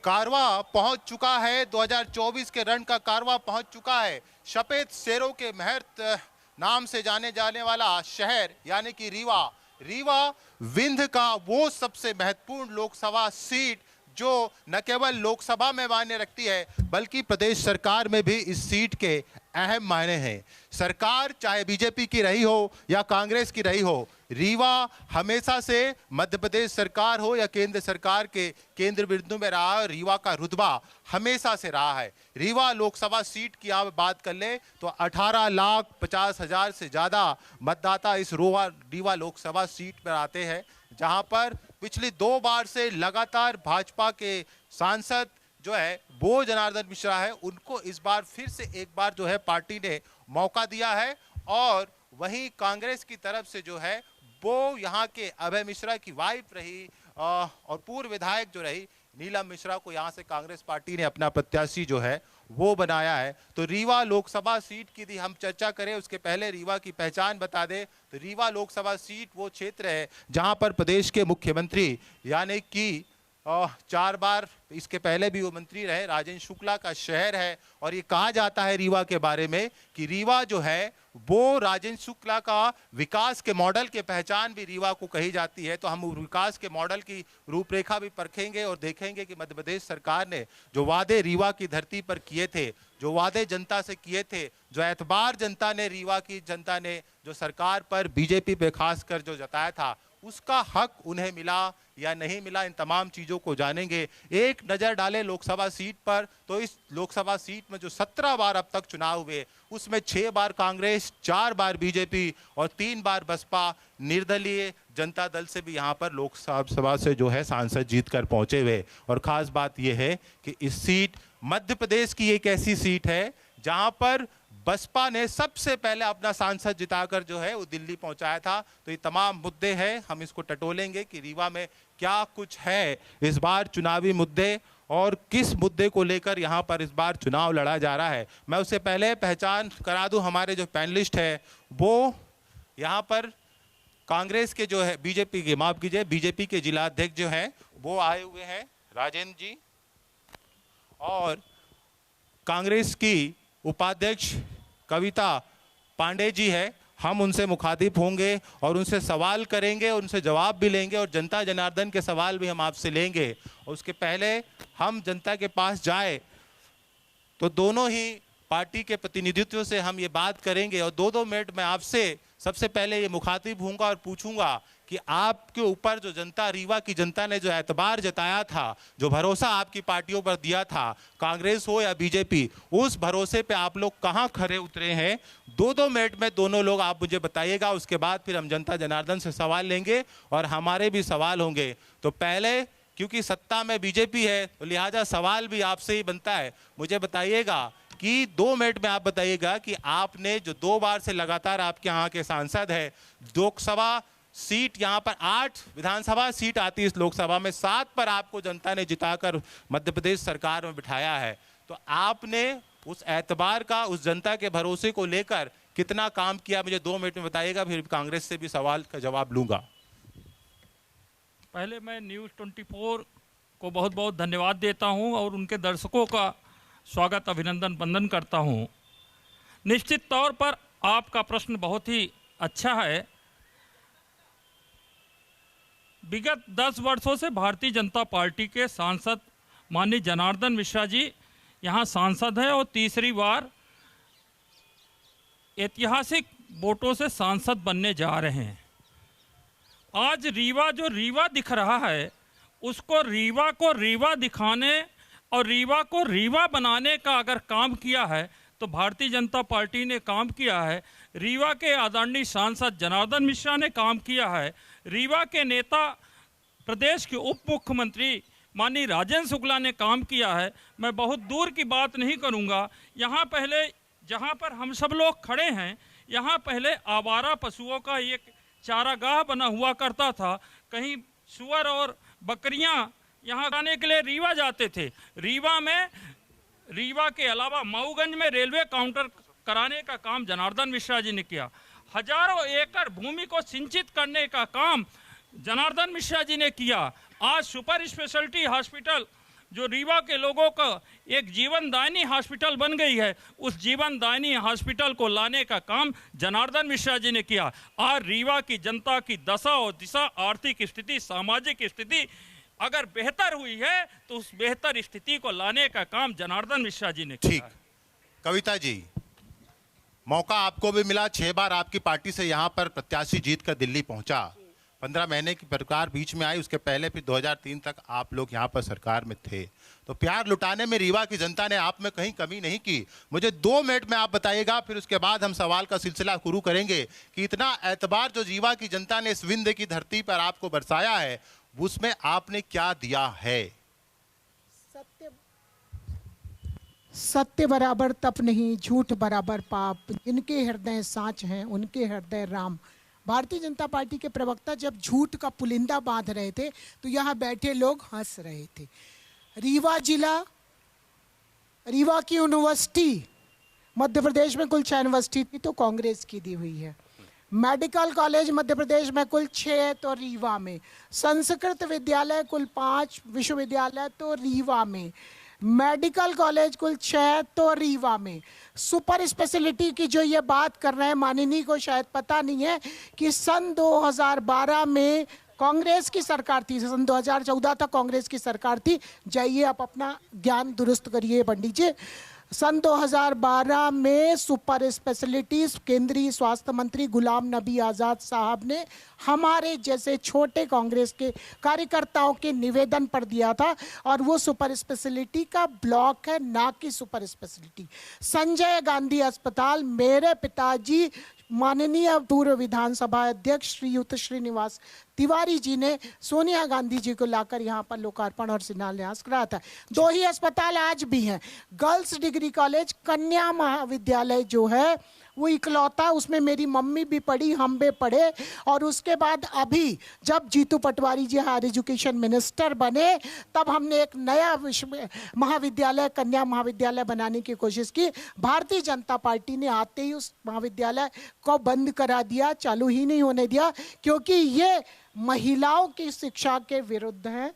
कारवा पहुंच चुका है। 2024 के रण का कारवा पहुंच चुका है। सफेद शेरों के महल नाम से जाने जाने वाला शहर यानी कि रीवा। रीवा विंध्य का वो सबसे महत्वपूर्ण लोकसभा सीट जो न केवल लोकसभा में मायने रखती है बल्कि प्रदेश सरकार में भी इस सीट के अहम मायने हैं। सरकार चाहे बीजेपी की रही हो या कांग्रेस की रही हो, रीवा हमेशा से मध्य प्रदेश सरकार हो या केंद्र सरकार के केंद्र बिंदु में रहा है। रीवा का रुतबा हमेशा से रहा है। रीवा लोकसभा सीट की आप बात कर ले तो 18,50,000 से ज़्यादा मतदाता इस रीवा लोकसभा सीट पर आते हैं, जहां पर पिछली 2 बार से लगातार भाजपा के सांसद जो है वो जनार्दन मिश्रा है, उनको इस बार फिर से एक बार जो है पार्टी ने मौका दिया है। और वहीं कांग्रेस की तरफ से जो है वो यहाँ के अभय मिश्रा की वाइफ रही और पूर्व विधायक जो रही नीलम मिश्रा को यहाँ से कांग्रेस पार्टी ने अपना प्रत्याशी जो है वो बनाया है। तो रीवा लोकसभा सीट की यदि हम चर्चा करें उसके पहले रीवा की पहचान बता दें तो रीवा लोकसभा सीट वो क्षेत्र है जहां पर प्रदेश के मुख्यमंत्री यानी कि 4 बार इसके पहले भी वो मंत्री रहे राजेंद्र शुक्ला का शहर है। और ये कहा जाता है रीवा के बारे में कि रीवा जो है वो राजेंद्र शुक्ला का विकास के मॉडल के पहचान भी रीवा को कही जाती है। तो हम विकास के मॉडल की रूपरेखा भी परखेंगे और देखेंगे कि मध्य प्रदेश सरकार ने जो वादे रीवा की धरती पर किए थे, जो वादे जनता से किए थे, जो एतबार जनता ने रीवा की जनता ने जो सरकार पर बीजेपी पे खासकर जो जताया था उसका हक उन्हें मिला या नहीं मिला, इन तमाम चीज़ों को जानेंगे। एक नज़र डालें लोकसभा सीट पर तो इस लोकसभा सीट में जो 17 बार अब तक चुनाव हुए उसमें 6 बार कांग्रेस, 4 बार बीजेपी और 3 बार बसपा निर्दलीय जनता दल से भी यहाँ पर लोकसभा से जो है सांसद जीत कर पहुँचे हुए। और ख़ास बात यह है कि इस सीट मध्य प्रदेश की एक ऐसी सीट है जहाँ पर बसपा ने सबसे पहले अपना सांसद जिताकर जो है वो दिल्ली पहुंचाया था। तो ये तमाम मुद्दे हैं, हम इसको टटोलेंगे कि रीवा में क्या कुछ है इस बार चुनावी मुद्दे और किस मुद्दे को लेकर यहाँ पर इस बार चुनाव लड़ा जा रहा है। मैं उससे पहले पहचान करा दूं, हमारे जो पैनलिस्ट है वो यहाँ पर कांग्रेस के जो है बीजेपी के माफ कीजिए बीजेपी के जिला अध्यक्ष जो हैं वो आए हुए हैं राजेंद्र जी, और कांग्रेस की उपाध्यक्ष कविता पांडे जी है। हम उनसे मुखातिब होंगे और उनसे सवाल करेंगे, उनसे जवाब भी लेंगे और जनता जनार्दन के सवाल भी हम आपसे लेंगे। और उसके पहले हम जनता के पास जाए तो दोनों ही पार्टी के प्रतिनिधित्व से हम ये बात करेंगे और 2-2 मिनट में आपसे सबसे पहले ये मुखातिब होऊंगा और पूछूंगा कि आपके ऊपर जो जनता, रीवा की जनता ने जो एतबार जताया था, जो भरोसा आपकी पार्टियों पर दिया था, कांग्रेस हो या बीजेपी, उस भरोसे पे आप लोग कहां खरे उतरे हैं। 2-2 मिनट में दोनों लोग आप मुझे बताइएगा। उसके बाद फिर हम जनता जनार्दन से सवाल लेंगे और हमारे भी सवाल होंगे। तो पहले क्योंकि सत्ता में बीजेपी है तो लिहाजा सवाल भी आपसे ही बनता है। मुझे बताइएगा कि 2 मिनट में आप बताइएगा कि आपने जो 2 बार से लगातार आपके यहाँ के सांसद है, लोकसभा सीट यहाँ पर 8 विधानसभा सीट आती है इस लोकसभा में, 7 पर आपको जनता ने जिताकर मध्य प्रदेश सरकार में बिठाया है। तो आपने उस एतबार का, उस जनता के भरोसे को लेकर कितना काम किया, मुझे 2 मिनट में बताइएगा, फिर कांग्रेस से भी सवाल का जवाब लूंगा। पहले मैं न्यूज़ 24 को बहुत बहुत धन्यवाद देता हूं और उनके दर्शकों का स्वागत, अभिनंदन, वंदन करता हूं। निश्चित तौर पर आपका प्रश्न बहुत ही अच्छा है। विगत 10 वर्षों से भारतीय जनता पार्टी के सांसद माननीय जनार्दन मिश्रा जी यहाँ सांसद हैं और तीसरी बार ऐतिहासिक वोटों से सांसद बनने जा रहे हैं। आज रीवा जो रीवा दिख रहा है उसको रीवा को रीवा दिखाने और रीवा को रीवा बनाने का अगर काम किया है तो भारतीय जनता पार्टी ने काम किया है। रीवा के आदरणीय सांसद जनार्दन मिश्रा ने काम किया है। रीवा के नेता प्रदेश के उप मुख्यमंत्री माननीय राजेंद्र शुक्ला ने काम किया है। मैं बहुत दूर की बात नहीं करूंगा। यहाँ पहले जहाँ पर हम सब लोग खड़े हैं, यहाँ पहले आवारा पशुओं का एक चारागाह बना हुआ करता था। कहीं सुअर और बकरियाँ यहाँ खाने के लिए रीवा जाते थे। रीवा के अलावा मऊगंज में रेलवे काउंटर कराने का काम जनार्दन मिश्रा जी ने किया। हजारों एकड़ भूमि को सिंचित करने का काम जनार्दन मिश्रा जी ने किया। आज सुपर स्पेशलिटी हॉस्पिटल जो रीवा के लोगों का एक जीवनदायिनी हॉस्पिटल बन गई है, उस जीवनदायिनी हॉस्पिटल को लाने का काम जनार्दन मिश्रा जी ने किया। आज रीवा की जनता की दशा और दिशा, आर्थिक स्थिति, सामाजिक स्थिति अगर बेहतर हुई है तो उस बेहतर स्थिति को लाने का काम जनार्दन मिश्रा जी ने किया। ठीक, कविता जी, मौका आपको भी मिला, 6 बार आपकी पार्टी से यहाँ पर प्रत्याशी जीत कर दिल्ली पहुंचा, 15 महीने की सरकार बीच में आई, उसके पहले फिर 2003 तक आप लोग यहाँ पर सरकार में थे। तो प्यार लुटाने में रीवा की जनता ने आप में कहीं कमी नहीं की। मुझे 2 मिनट में आप बताइएगा, फिर उसके बाद हम सवाल का सिलसिला शुरू करेंगे कि इतना एतबार जो रीवा की जनता ने इस विंध्य की धरती पर आपको बरसाया है, उसमें आपने क्या दिया है? सत्य बराबर तप नहीं, झूठ बराबर पाप, जिनके हृदय साच हैं उनके हृदय राम। भारतीय जनता पार्टी के प्रवक्ता जब झूठ का पुलिंदा बांध रहे थे तो यहाँ बैठे लोग हंस रहे थे। रीवा जिला, रीवा की यूनिवर्सिटी, मध्य प्रदेश में कुल 6 यूनिवर्सिटी थी तो कांग्रेस की दी हुई है। मेडिकल कॉलेज मध्य प्रदेश में कुल 6 तो रीवा में। संस्कृत विद्यालय कुल 5 विश्वविद्यालय तो रीवा में। मेडिकल कॉलेज कुल 6 तो रीवा में। सुपर स्पेशलिटी की जो ये बात कर रहे हैं, माननीय को शायद पता नहीं है कि सन 2012 में कांग्रेस की सरकार थी, सन 2014 तक कांग्रेस की सरकार थी। जाइए आप अपना ज्ञान दुरुस्त करिए पंडित जी। सन 2012 में सुपर स्पेशलिटीज केंद्रीय स्वास्थ्य मंत्री गुलाम नबी आज़ाद साहब ने हमारे जैसे छोटे कांग्रेस के कार्यकर्ताओं के निवेदन पर दिया था, और वो सुपर स्पेशलिटी का ब्लॉक है, ना कि सुपर स्पेशलिटी। संजय गांधी अस्पताल, मेरे पिताजी माननीय पूर्व विधानसभा अध्यक्ष श्रीयुत श्रीनिवास तिवारी जी ने सोनिया गांधी जी को लाकर यहाँ पर लोकार्पण और शिलान्यास कराया था। 2 ही अस्पताल आज भी हैं। गर्ल्स डिग्री कॉलेज, कन्या महाविद्यालय जो है वो इकलौता, उसमें मेरी मम्मी भी पढ़ी, हम भी पढ़े। और उसके बाद अभी जब जीतू पटवारी जी हायर एजुकेशन मिनिस्टर बने तब हमने एक नया महाविद्यालय, कन्या महाविद्यालय बनाने की कोशिश की। भारतीय जनता पार्टी ने आते ही उस महाविद्यालय को बंद करा दिया, चालू ही नहीं होने दिया, क्योंकि ये महिलाओं की शिक्षा के विरुद्ध हैं।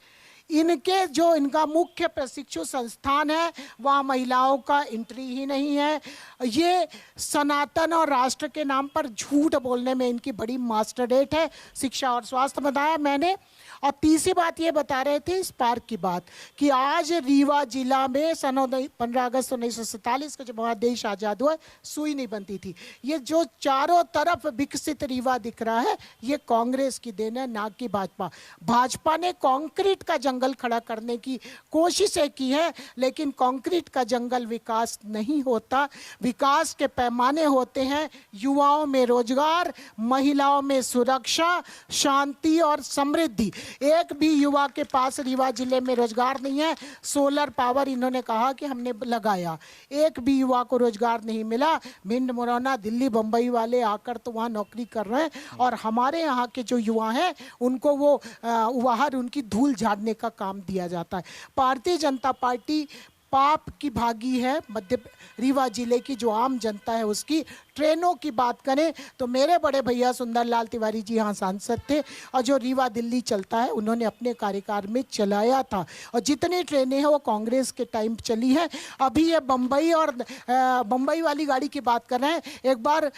इनके जो इनका मुख्य प्रशिक्षु संस्थान है वहाँ महिलाओं का एंट्री ही नहीं है। ये सनातन और राष्ट्र के नाम पर झूठ बोलने में इनकी बड़ी मास्टरेट है। शिक्षा और स्वास्थ्य बताया मैंने। और तीसरी बात ये बता रहे थे इस पार्क की बात कि आज रीवा जिला में सन 15 अगस्त 1947 को जब हमारा देश आज़ाद हुआ, सुई नहीं बनती थी। ये जो चारों तरफ विकसित रीवा दिख रहा है ये कांग्रेस की देन है, ना कि भाजपा। भाजपा ने कंक्रीट का जंगल खड़ा करने की कोशिशें की है, लेकिन कंक्रीट का जंगल विकास नहीं होता। विकास के पैमाने होते हैं युवाओं में रोजगार, महिलाओं में सुरक्षा, शांति और समृद्धि। एक भी युवा के पास रीवा जिले में रोजगार नहीं है। सोलर पावर इन्होंने कहा कि हमने लगाया, एक भी युवा को रोजगार नहीं मिला। भिंड, मुरैना, दिल्ली, बंबई वाले आकर तो वहाँ नौकरी कर रहे हैं, और हमारे यहाँ के जो युवा हैं उनको वो बाहर उनकी धूल झाड़ने का काम दिया जाता है। भारतीय जनता पार्टी पाप की भागी है। मध्य रीवा जिले की जो आम जनता है उसकी। ट्रेनों की बात करें तो मेरे बड़े भैया सुंदरलाल तिवारी जी यहाँ सांसद थे, और जो रीवा दिल्ली चलता है उन्होंने अपने कार्यकाल में चलाया था, और जितनी ट्रेनें हैं वो कांग्रेस के टाइम चली हैं। अभी ये बम्बई और बम्बई वाली गाड़ी की बात कर रहे हैं। एक बार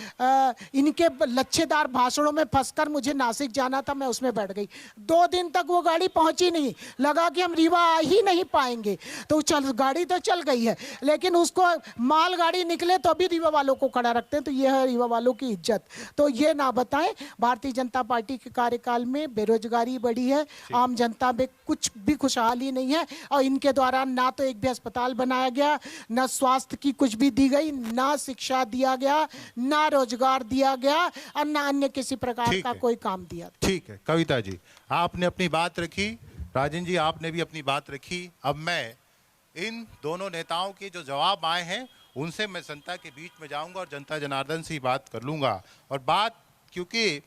इनके लच्छेदार भाषणों में फंसकर मुझे नासिक जाना था, मैं उसमें बैठ गई। 2 दिन तक वो गाड़ी पहुंची नहीं, लगा कि हम रीवा आ ही नहीं पाएंगे, तो गाड़ी तो चल गई है, लेकिन उसको मालगाड़ी निकले तो अभी रीवा वालों को खड़ा रखते हैं। तो ये है रीवा वालों की इज्जत। तो ये ना बताएं भारतीय जनता पार्टी के कार्यकाल में बेरोजगारी बढ़ी है, आम जनता में कुछ भी खुशहाली नहीं है, और इनके द्वारा ना तो एक भी अस्पताल बनाया गया, ना स्वास्थ्य की कुछ भी दी गई, ना शिक्षा दिया गया, ना रोजगार दिया गया, और ना अन्य किसी प्रकार का कोई काम दिया। ठीक है कविता जी, आपने अपनी बात रखी, राजन जी आपने भी अपनी बात रखी। अब मैं इन दोनों नेताओं के जो जवाब आए हैं उनसे मैं जनता के बीच में जाऊंगा और जनता जनार्दन से ही बात कर लूंगा। और बात क्योंकि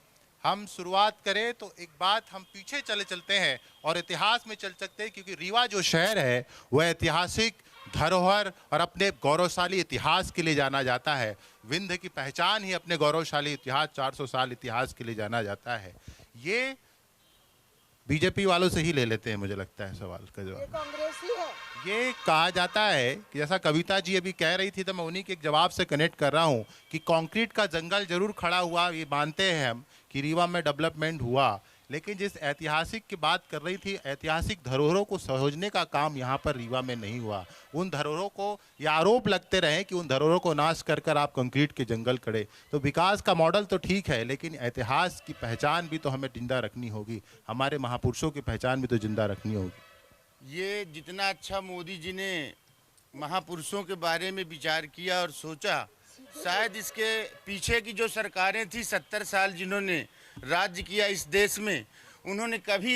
हम शुरुआत करें तो एक बात हम पीछे चलते हैं और इतिहास में चल सकते हैं, क्योंकि रीवा जो शहर है वह ऐतिहासिक धरोहर और अपने गौरवशाली इतिहास के लिए जाना जाता है। विंध्य की पहचान ही अपने गौरवशाली इतिहास, 400 साल इतिहास के लिए जाना जाता है। ये बीजेपी वालों से ही ले लेते हैं, मुझे लगता है सवाल का जवाब। कांग्रेसी है। ये कहा जाता है कि जैसा कविता जी अभी कह रही थी, तो मैं उन्हीं के एक जवाब से कनेक्ट कर रहा हूँ कि कंक्रीट का जंगल जरूर खड़ा हुआ, ये मानते हैं हम कि रीवा में डेवलपमेंट हुआ, लेकिन जिस ऐतिहासिक की बात कर रही थी, ऐतिहासिक धरोहरों को सहेजने का काम यहाँ पर रीवा में नहीं हुआ। उन धरोहरों को ये आरोप लगते रहे कि उन धरोहरों को नाश कर कर आप कंक्रीट के जंगल खड़े। तो विकास का मॉडल तो ठीक है, लेकिन इतिहास की पहचान भी तो हमें जिंदा रखनी होगी, हमारे महापुरुषों की पहचान भी तो जिंदा रखनी होगी। ये जितना अच्छा मोदी जी ने महापुरुषों के बारे में विचार किया और सोचा, शायद इसके पीछे की जो सरकारें थी 70 साल जिन्होंने राज्य किया इस देश में, उन्होंने कभी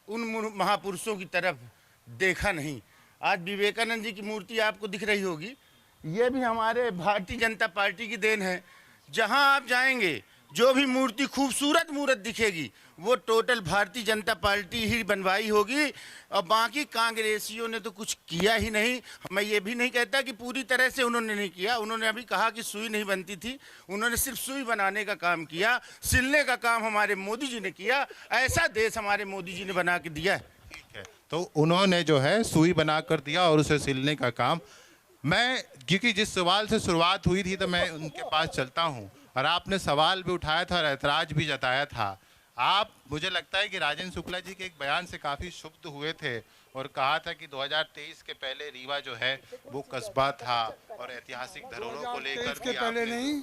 उन महापुरुषों की तरफ देखा नहीं। आज विवेकानंद जी की मूर्ति आपको दिख रही होगी, ये भी हमारे भारतीय जनता पार्टी की देन है। जहां आप जाएंगे जो भी मूर्ति खूबसूरत मूर्त दिखेगी वो टोटल भारतीय जनता पार्टी ही बनवाई होगी, और बाकी कांग्रेसियों ने तो कुछ किया ही नहीं। मैं ये भी नहीं कहता कि पूरी तरह से उन्होंने नहीं किया, उन्होंने अभी कहा कि सुई नहीं बनती थी, उन्होंने सिर्फ सुई बनाने का काम किया, सिलने का काम हमारे मोदी जी ने किया। ऐसा देश हमारे मोदी जी ने बना के दिया है। ठीक है, तो उन्होंने जो है सुई बना कर दिया और उसे सिलने का काम। मैं क्योंकि जिस सवाल से शुरुआत हुई थी तो मैं उनके पास चलता हूं, और आपने सवाल भी उठाया था और ऐतराज भी जताया था। आप, मुझे लगता है कि राजेंद्र शुक्ला जी के एक बयान से काफ़ी क्षुब्ध हुए थे और कहा था कि 2023 के पहले रीवा जो है वो कस्बा था, और ऐतिहासिक धरोहरों को लेकर के पहले नहीं,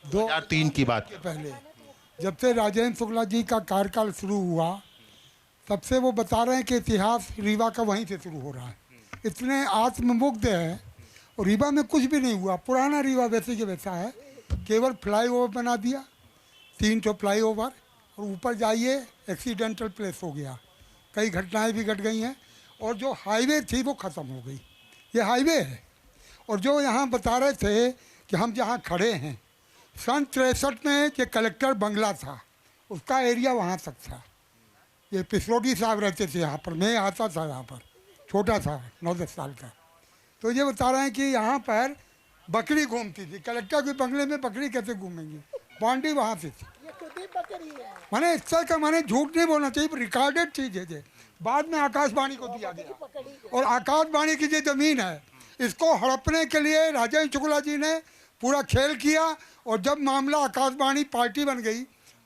2003 की बात के पहले, जब से राजेंद्र शुक्ला जी का कार्यकाल शुरू हुआ तब से वो बता रहे हैं कि इतिहास रीवा का वहीं से शुरू हो रहा है। इतने आत्ममुग्ध है, और रीवा में कुछ भी नहीं हुआ, पुराना रीवा वैसे के वैसा है, केवल फ्लाईओवर बना दिया, 3 ठो फ्लाईओवर, और ऊपर जाइए एक्सीडेंटल प्लेस हो गया, कई घटनाएं भी घट गई हैं, और जो हाईवे थी वो ख़त्म हो गई। ये हाईवे है। और जो यहाँ बता रहे थे कि हम जहाँ खड़े हैं, सन 63 में ये कलेक्टर बंगला था, उसका एरिया वहाँ तक था। ये पिसरोटी साहब रहते थे यहाँ पर, मैं आता था यहाँ पर, छोटा था 9-10 साल का। तो ये बता रहे हैं कि यहाँ पर बकरी घूमती थी, कलेक्टर के बंगले में बकरी कैसे घूमेंगी, बाउंड्री वहाँ से थी। माने इस तरह का, माने झूठ नहीं बोलना चाहिए, रिकॉर्डेड चीज है। बाद में आकाशवाणी को दिया गया, और आकाशवाणी की जो जमीन है इसको हड़पने के लिए राजेंद्र शुक्ला जी ने पूरा खेल किया, और जब मामला आकाशवाणी पार्टी बन गई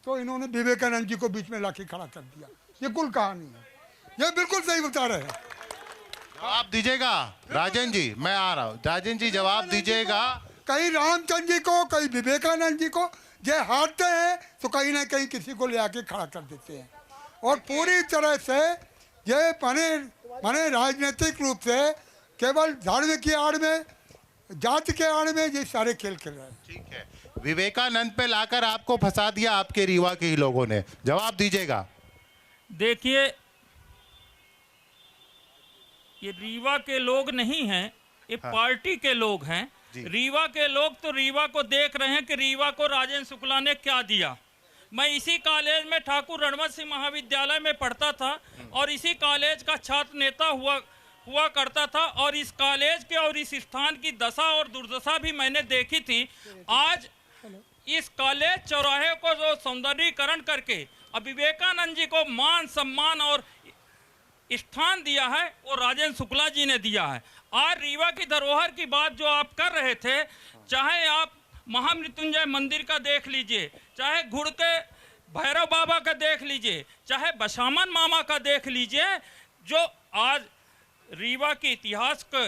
तो इन्होंने विवेकानंद जी को बीच में लाके खड़ा कर दिया। ये कुल कहानी है, ये बिल्कुल सही बता रहे हैं। जवाब दीजिएगा राजेंद्र जी, मैं आ रहा हूँ। राजेंद्र जी जवाब दीजिएगा। कहीं रामचंद्र जी को, कहीं विवेकानंद जी को ये हारते हैं तो कहीं ना कहीं किसी को ले आके खड़ा कर देते हैं, और पूरी तरह से ये माने राजनीतिक रूप से केवल धार्मिक की आड़ में, जाति के आड़ में ये सारे खेल खेल रहे हैं। ठीक है, विवेकानंद पे लाकर आपको फंसा दिया आपके रीवा के ही लोगों ने, जवाब दीजिएगा। देखिए, ये रीवा के लोग नहीं हैं, ये पार्टी के लोग हैं। रीवा के लोग तो रीवा को देख रहे हैं कि रीवा को राजेंद्र शुक्ला ने क्या दिया। मैं इसी कॉलेज में ठाकुर रणवंत सिंह महाविद्यालय में पढ़ता था, और इसी कॉलेज का छात्र नेता हुआ करता था, और इस कॉलेज के और इस स्थान की दशा और दुर्दशा भी मैंने देखी थी। आज इस कॉलेज चौराहे को जो सौंदर्यीकरण करके अब विवेकानंद जी को मान सम्मान और स्थान दिया है वो राजेंद्र शुक्ला जी ने दिया है। आज रीवा की धरोहर की बात जो आप कर रहे थे, चाहे आप महामृत्युंजय मंदिर का देख लीजिए, चाहे घुड़ के भैरव बाबा का देख लीजिए, चाहे बशामन मामा का देख लीजिए, जो आज रीवा के इतिहास के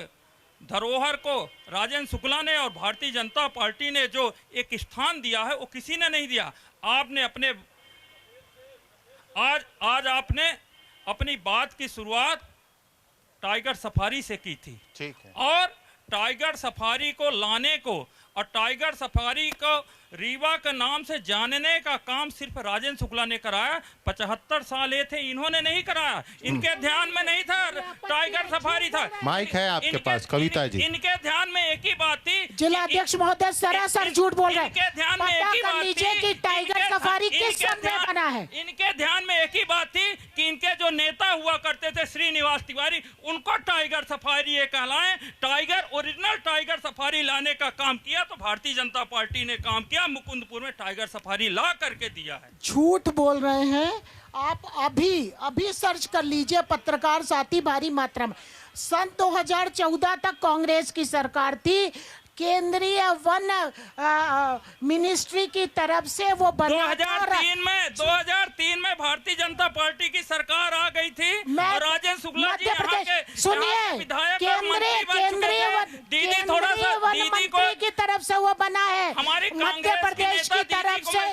धरोहर को राजेंद्र शुक्ला ने और भारतीय जनता पार्टी ने जो एक स्थान दिया है वो किसी ने नहीं दिया। आपने अपने आज आपने अपनी बात की शुरुआत टाइगर सफारी से की थी। ठीक है। और टाइगर सफारी को लाने को और टाइगर सफारी को रीवा के नाम से जानने का काम सिर्फ राजेंद्र शुक्ला ने कराया। 75 साल ये थे, इन्होंने नहीं कराया, इनके ध्यान में नहीं था टाइगर सफारी था। माइक है आपके पास कविता जी। इनके ध्यान में एक ही बात थी, जिला अध्यक्ष महोदय सरासर झूठ बोल रहे हैं। इनके ध्यान में एक ही बात थी कि टाइगर सफारी किस सन में बना है। इनके ध्यान में एक ही बात थी कि इनके जो नेता हुआ करते थे श्रीनिवास तिवारी, उनको टाइगर सफारी ये कहलाएं। टाइगर ओरिजिनल टाइगर सफारी लाने का काम किया तो भारतीय जनता पार्टी ने काम किया, मुकुंदपुर में टाइगर सफारी ला करके दिया है। झूठ बोल रहे हैं आप अभी सर्च कर लीजिए, पत्रकार साथी भारी मात्रा में। सन 2014 तक कांग्रेस की सरकार थी, केंद्रीय वन मिनिस्ट्री की तरफ से वो बना। 2003 में भारतीय जनता पार्टी की सरकार आ गई थी और राजेंद्र शुक्ला जी यहाँ के सुनिए, विधायक केंद्रीय वन मंत्री की तरफ से वो बना है, हमारी मध्य प्रदेश की तरफ से।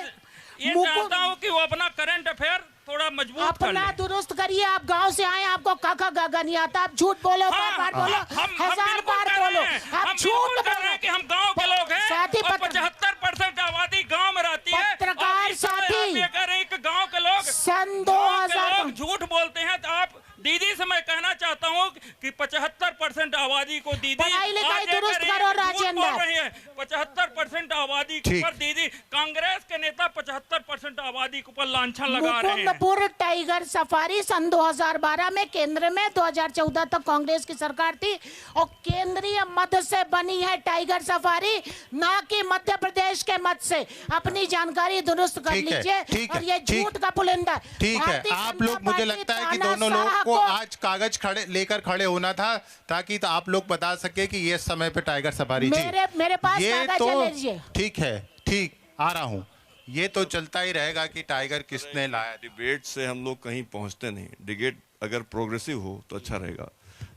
ये चाहता हूँ कि वो अपना करंट अफेयर थोड़ा मजबूत कर ले। अपना दुरुस्त करिए। आप गांव से आए, आपको काका गागा नहीं आता, आप झूठ बोलो, बार बोलो, हजार बार बोलो, आप झूठ कर रहे हैं कि हम गांव के लोग हैं और 75% आबादी गांव में रहती है। पत्रकार साथी, ये कह रहे हैं कि गांव के लोग सन 2000 झूठ बोलते हैं। तो आप दीदी से मैं कहना चाहता हूँ कि 75% आबादी को दीदी पढ़ाई लिखाई दुरुस्त करो राजेंद्र। 75% आबादी के ऊपर दीदी, कांग्रेस के नेता 75% आबादी के ऊपर लांछन लगा रहे हैं। मुकुंदपुर टाइगर सफारी सन 2012 में केंद्र में, 2014 तक कांग्रेस की सरकार थी और केंद्रीय मद से बनी है टाइगर सफारी, ना कि मध्य प्रदेश के मद से। अपनी जानकारी दुरुस्त कर लीजिए और ये झूठ का पुलिंदा। ठीक है, आप लोग, मुझे लगता है कि दोनों लोगों को आज कागज लेकर खड़े होना था ताकि तो आप लोग बता सके कि ये समय पे टाइगर सफारी मेरे पास ये कागज तो ले लीजिए। ठीक है, ठीक आ रहा हूँ। ये तो चलता ही रहेगा कि टाइगर किसने लाया। डिबेट से हम लोग कहीं पहुंचते नहीं। डिबेट अगर प्रोग्रेसिव हो तो अच्छा रहेगा।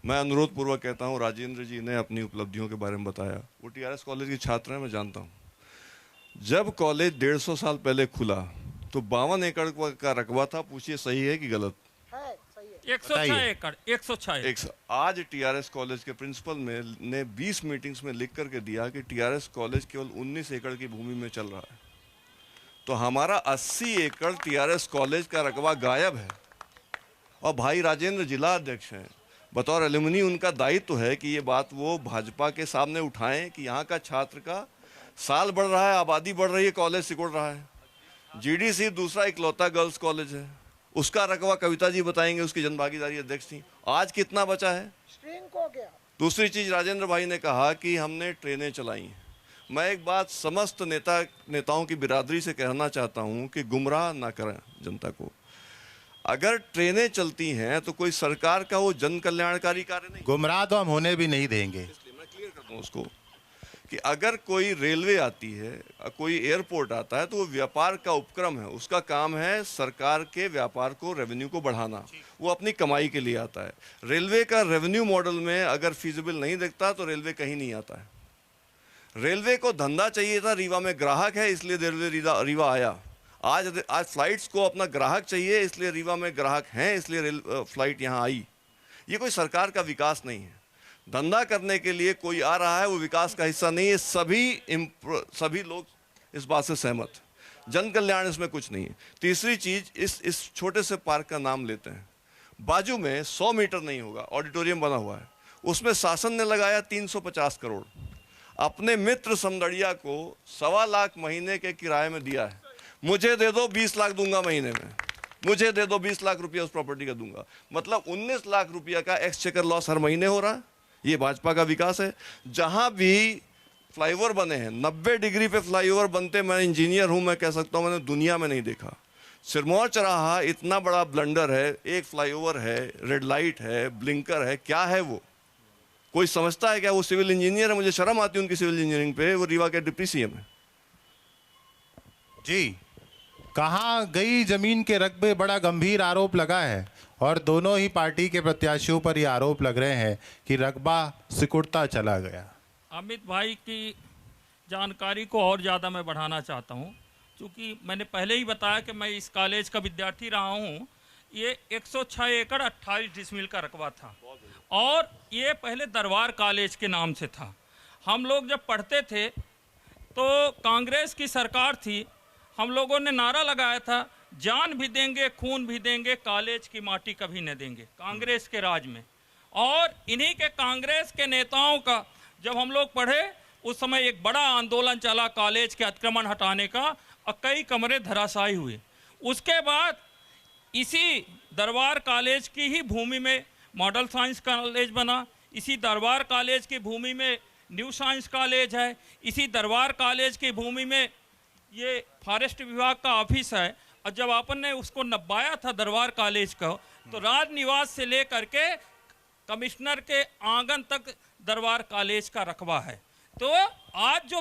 मैं अनुरोध पूर्वक कहता हूं, राजेंद्र जी ने अपनी उपलब्धियों के बारे में बताया। वो टीआरएस कॉलेज के छात्र हैं, मैं जानता हूं। जब कॉलेज 150 साल पहले खुला तो 52 एकड़ का रकबा था। पूछिए सही है कि गलत? 106 एकड़ 106। आज टीआरएस कॉलेज के प्रिंसिपल ने 20 मीटिंग्स में लिख करके दिया कि टीआरएस कॉलेज केवल 19 एकड़ की भूमि में चल रहा है। तो हमारा 80 एकड़ टीआरएस कॉलेज का रकबा गायब है। और भाई राजेंद्र जिला अध्यक्ष हैं, बतौर एलुमनी उनका दायित्व है कि ये बात वो भाजपा के सामने उठाएं कि यहाँ का छात्र का साल बढ़ रहा है, आबादी बढ़ रही है, कॉलेज सिकुड़ रहा है। जीडीसी दूसरा इकलौता गर्ल्स कॉलेज है, उसका रकबा कविता जी बताएंगे, उसकी जनभागीदारी अध्यक्ष थी। आज कितना बचा है? दूसरी चीज राजेंद्र भाई ने कहा कि हमने ट्रेनें चलाई हैं। मैं एक बात समस्त नेताओं की बिरादरी से कहना चाहता हूं कि गुमराह ना करें जनता को। अगर ट्रेनें चलती हैं तो कोई सरकार का वो जन कल्याणकारी कार्य नहीं। गुमराह तो हम होने भी नहीं देंगे। इसलिए मैं क्लियर कर दूं उसको कि अगर कोई रेलवे आती है, कोई एयरपोर्ट आता है, तो वो व्यापार का उपक्रम है। उसका काम है सरकार के व्यापार को, रेवेन्यू को बढ़ाना। वो अपनी कमाई के लिए आता है। रेलवे का रेवेन्यू मॉडल में अगर फिजिबल नहीं दिखता तो रेलवे कहीं नहीं आता है। रेलवे को धंधा चाहिए था, रीवा में ग्राहक है इसलिए रेलवे रीवा आया। आज फ्लाइट्स को अपना ग्राहक चाहिए इसलिए रीवा में ग्राहक हैं, इसलिए फ्लाइट यहाँ आई। ये कोई सरकार का विकास नहीं है। धंधा करने के लिए कोई आ रहा है, वो विकास का हिस्सा नहीं है। सभी लोग इस बात से सहमत। जन कल्याण इसमें कुछ नहीं है। तीसरी चीज, इस छोटे से पार्क का नाम लेते हैं, बाजू में 100 मीटर नहीं होगा, ऑडिटोरियम बना हुआ है, उसमें शासन ने लगाया 350 करोड़। अपने मित्र समदड़िया को 1.25 लाख महीने के किराए में दिया है। मुझे दे दो 20 लाख दूंगा महीने में, मुझे दे दो 20 लाख रुपया उस प्रॉपर्टी का दूंगा। मतलब 19 लाख रुपया का एक्सचेकर लॉस हर महीने हो रहा है। ये भाजपा का विकास है। जहां भी फ्लाईओवर बने हैं, 90 डिग्री पे फ्लाईओवर बनते, मैं इंजीनियर हूं, मैं कह सकता हूं मैंने दुनिया में नहीं देखा। सिरमौर चौराहा इतना बड़ा ब्लंडर है, एक फ्लाईओवर है, रेड लाइट है, ब्लिंकर है, क्या है वो? कोई समझता है क्या? वो सिविल इंजीनियर है, मुझे शर्म आती है उनकी सिविल इंजीनियरिंग पे। वो रीवा के डिप्टी सीएम है जी। कहां गई जमीन के रकबे, बड़ा गंभीर आरोप लगा है और दोनों ही पार्टी के प्रत्याशियों पर ये आरोप लग रहे हैं कि रकबा सिकुड़ता चला गया। अमित भाई की जानकारी को और ज़्यादा मैं बढ़ाना चाहता हूं, क्योंकि मैंने पहले ही बताया कि मैं इस कॉलेज का विद्यार्थी रहा हूं। ये 106 एकड़ 28 डिसमिल का रकबा था और ये पहले दरबार कॉलेज के नाम से था। हम लोग जब पढ़ते थे तो कांग्रेस की सरकार थी, हम लोगों ने नारा लगाया था, जान भी देंगे खून भी देंगे, कॉलेज की माटी कभी न देंगे, कांग्रेस के राज में। और इन्हीं के कांग्रेस के नेताओं का जब हम लोग पढ़े, उस समय एक बड़ा आंदोलन चला कॉलेज के अतिक्रमण हटाने का और कई कमरे धराशायी हुए। उसके बाद इसी दरबार कॉलेज की ही भूमि में मॉडल साइंस कॉलेज बना, इसी दरबार कॉलेज की भूमि में न्यू साइंस कॉलेज है, इसी दरबार कॉलेज की भूमि में ये फॉरेस्ट विभाग का ऑफिस है और जब अपन ने उसको नबाया था दरबार कॉलेज को, तो राजनिवास से लेकर के कमिश्नर के आंगन तक दरबार कॉलेज का रकबा है। तो आज जो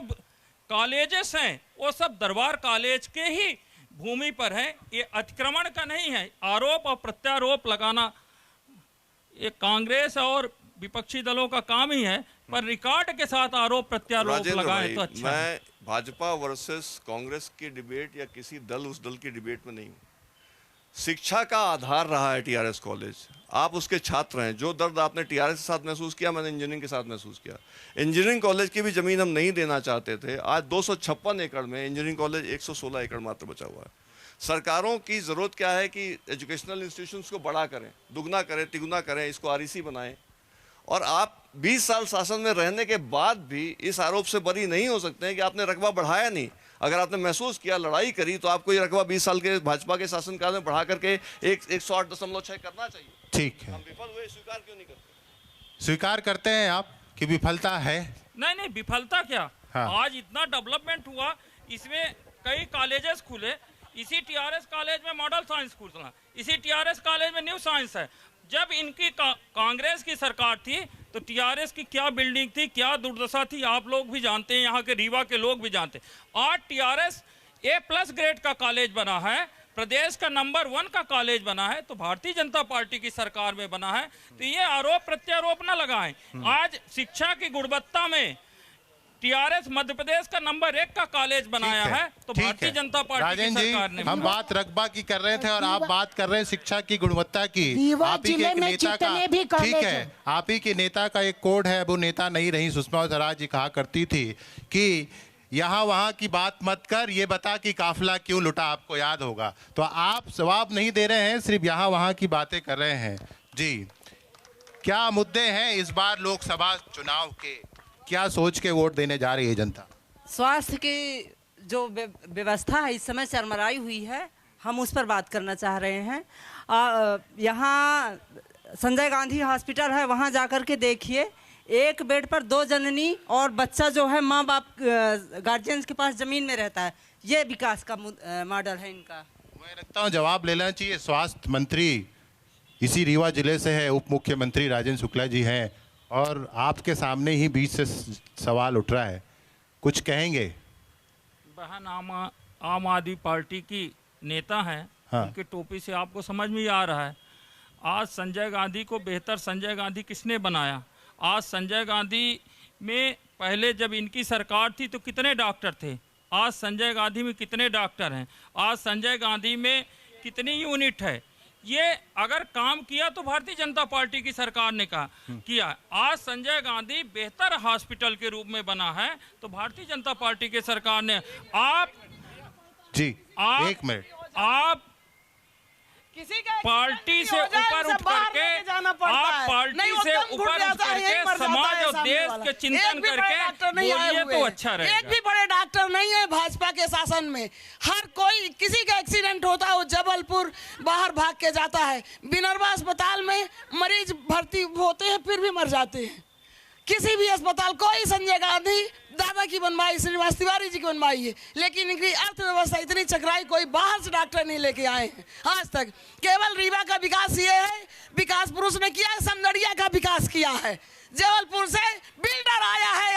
कॉलेजेस हैं वो सब दरबार कॉलेज के ही भूमि पर हैं। ये अतिक्रमण का नहीं है। आरोप और प्रत्यारोप लगाना ये कांग्रेस और विपक्षी दलों का काम ही है, पर रिकॉर्ड के साथ आरोप प्रत्यारोप राजेंद्र लगाएं भाई, तो अच्छा है। मैं भाजपा वर्सेस कांग्रेस की डिबेट या किसी दल उस दल की डिबेट में नहीं हूं। शिक्षा का आधार रहा है टीआरएस कॉलेज। आप उसके छात्र हैं। जो दर्द आपने टीआरएस के साथ महसूस किया, मैंने इंजीनियरिंग के साथ महसूस किया। इंजीनियरिंग कॉलेज की भी जमीन हम नहीं देना चाहते थे। आज 256 एकड़ में इंजीनियरिंग कॉलेज 116 एकड़ मात्र बचा हुआ है। सरकारों की ज़रूरत क्या है कि एजुकेशनल इंस्टीट्यूशंस को बड़ा करें, दुगना करें, तिगुना करें, इसको आरईसी बनाएं। और आप 20 साल शासन में रहने के बाद भी इस आरोप से बरी नहीं हो सकते हैं कि आपने रकबा बढ़ाया नहीं। अगर आपने महसूस किया, लड़ाई करी, तो आपको ये रकबा 20 साल के भाजपा के शासनकाल में बढ़ा करके 108.6 करना चाहिए। ठीक है, हम विफल हुए, स्वीकार क्यों नहीं करते? स्वीकार करते हैं आप कि विफलता है? नहीं, विफलता क्या। हाँ। आज इतना डेवलपमेंट हुआ, इसमें कई कॉलेजेस खुले। इसी टीआरएस कॉलेज में मॉडल साइंस खुला, इसी टीआरएस कॉलेज में न्यू साइंस है। जब इनकी कांग्रेस की सरकार थी तो टीआरएस की क्या बिल्डिंग थी, क्या दुर्दशा थी, आप लोग भी जानते हैं, यहाँ के रीवा के लोग भी जानते हैं। आज टीआरएस A+ ग्रेड का कॉलेज बना है, प्रदेश का नंबर 1 का कॉलेज बना है, तो भारतीय जनता पार्टी की सरकार में बना है। तो ये आरोप प्रत्यारोप न लगाएं। आज शिक्षा की गुणवत्ता में टीआरएस मध्य प्रदेश का नंबर 1 का कॉलेज बनाया है, तो ठीक भारतीय है। जनता पार्टी की राजेंद्र सरकार जी, ने हम बात रकबा की कर रहे थे और आप बात कर रहे हैं शिक्षा की गुणवत्ता की। रीवा आप ही के जिले एक में नेता का, जितने भी कॉलेज ठीक है, हैं। आप ही के नेता का एक कोड है, वो नेता नहीं रही, सुषमा स्वराज जी कहा करती थी कि यहाँ वहाँ की बात मत कर, ये बता कि काफिला क्यों लुटा। आपको याद होगा। तो आप जवाब नहीं दे रहे हैं, सिर्फ यहाँ वहाँ की बातें कर रहे हैं। जी, क्या मुद्दे हैं इस बार लोकसभा चुनाव के? क्या सोच के वोट देने जा रही है जनता? स्वास्थ्य की जो व्यवस्था है इस समय चरमराई हुई है, हम उस पर बात करना चाह रहे हैं। यहाँ संजय गांधी हॉस्पिटल है, वहाँ जाकर के देखिए, एक बेड पर 2 जननी और बच्चा जो है माँ बाप गार्जियंस के पास ज़मीन में रहता है। ये विकास का मॉडल है इनका। मैं लगता हूँ जवाब लेना चाहिए। स्वास्थ्य मंत्री इसी रीवा जिले से है, उप मुख्यमंत्री राजेंद्र शुक्ला जी हैं, और आपके सामने ही बीच से सवाल उठ रहा है, कुछ कहेंगे? बहन आम आदमी पार्टी की नेता हैं। हाँ। उनकी टोपी से आपको समझ में आ रहा है। आज संजय गांधी को बेहतर संजय गांधी किसने बनाया? आज संजय गांधी में पहले जब इनकी सरकार थी तो कितने डॉक्टर थे? आज संजय गांधी में कितने डॉक्टर हैं? आज संजय गांधी में कितनी यूनिट है? ये अगर काम किया तो भारतीय जनता पार्टी की सरकार ने किया। आज संजय गांधी बेहतर हॉस्पिटल के रूप में बना है, तो भारतीय जनता पार्टी की सरकार ने। आप एक मिनट, आप किसी का पार्टी से ऊपर उठ करके, आप पार्टी से ऊपर उठ करके समाज और देश के चिंतन करके बोलिए तो अच्छा रहेगा। एक भी बड़े डॉक्टर नहीं है भाजपा के शासन में। हर कोई, किसी का एक्सीडेंट होता है वो जबलपुर बाहर भाग के जाता है। बिनरवा अस्पताल में मरीज भर्ती होते हैं फिर भी मर जाते हैं। किसी भी अस्पताल, कोई संजय गांधी दादा की बनवाई, श्रीनिवास तिवारी जी की बनवाई है, लेकिन इनकी अर्थव्यवस्था इतनी चकराई, कोई बाहर से डॉक्टर नहीं लेके आए हैं आज तक। केवल रीवा का विकास ये है, विकास पुरुष ने किया है, समदड़िया का विकास किया है। जबलपुर से बिल्डर आया है,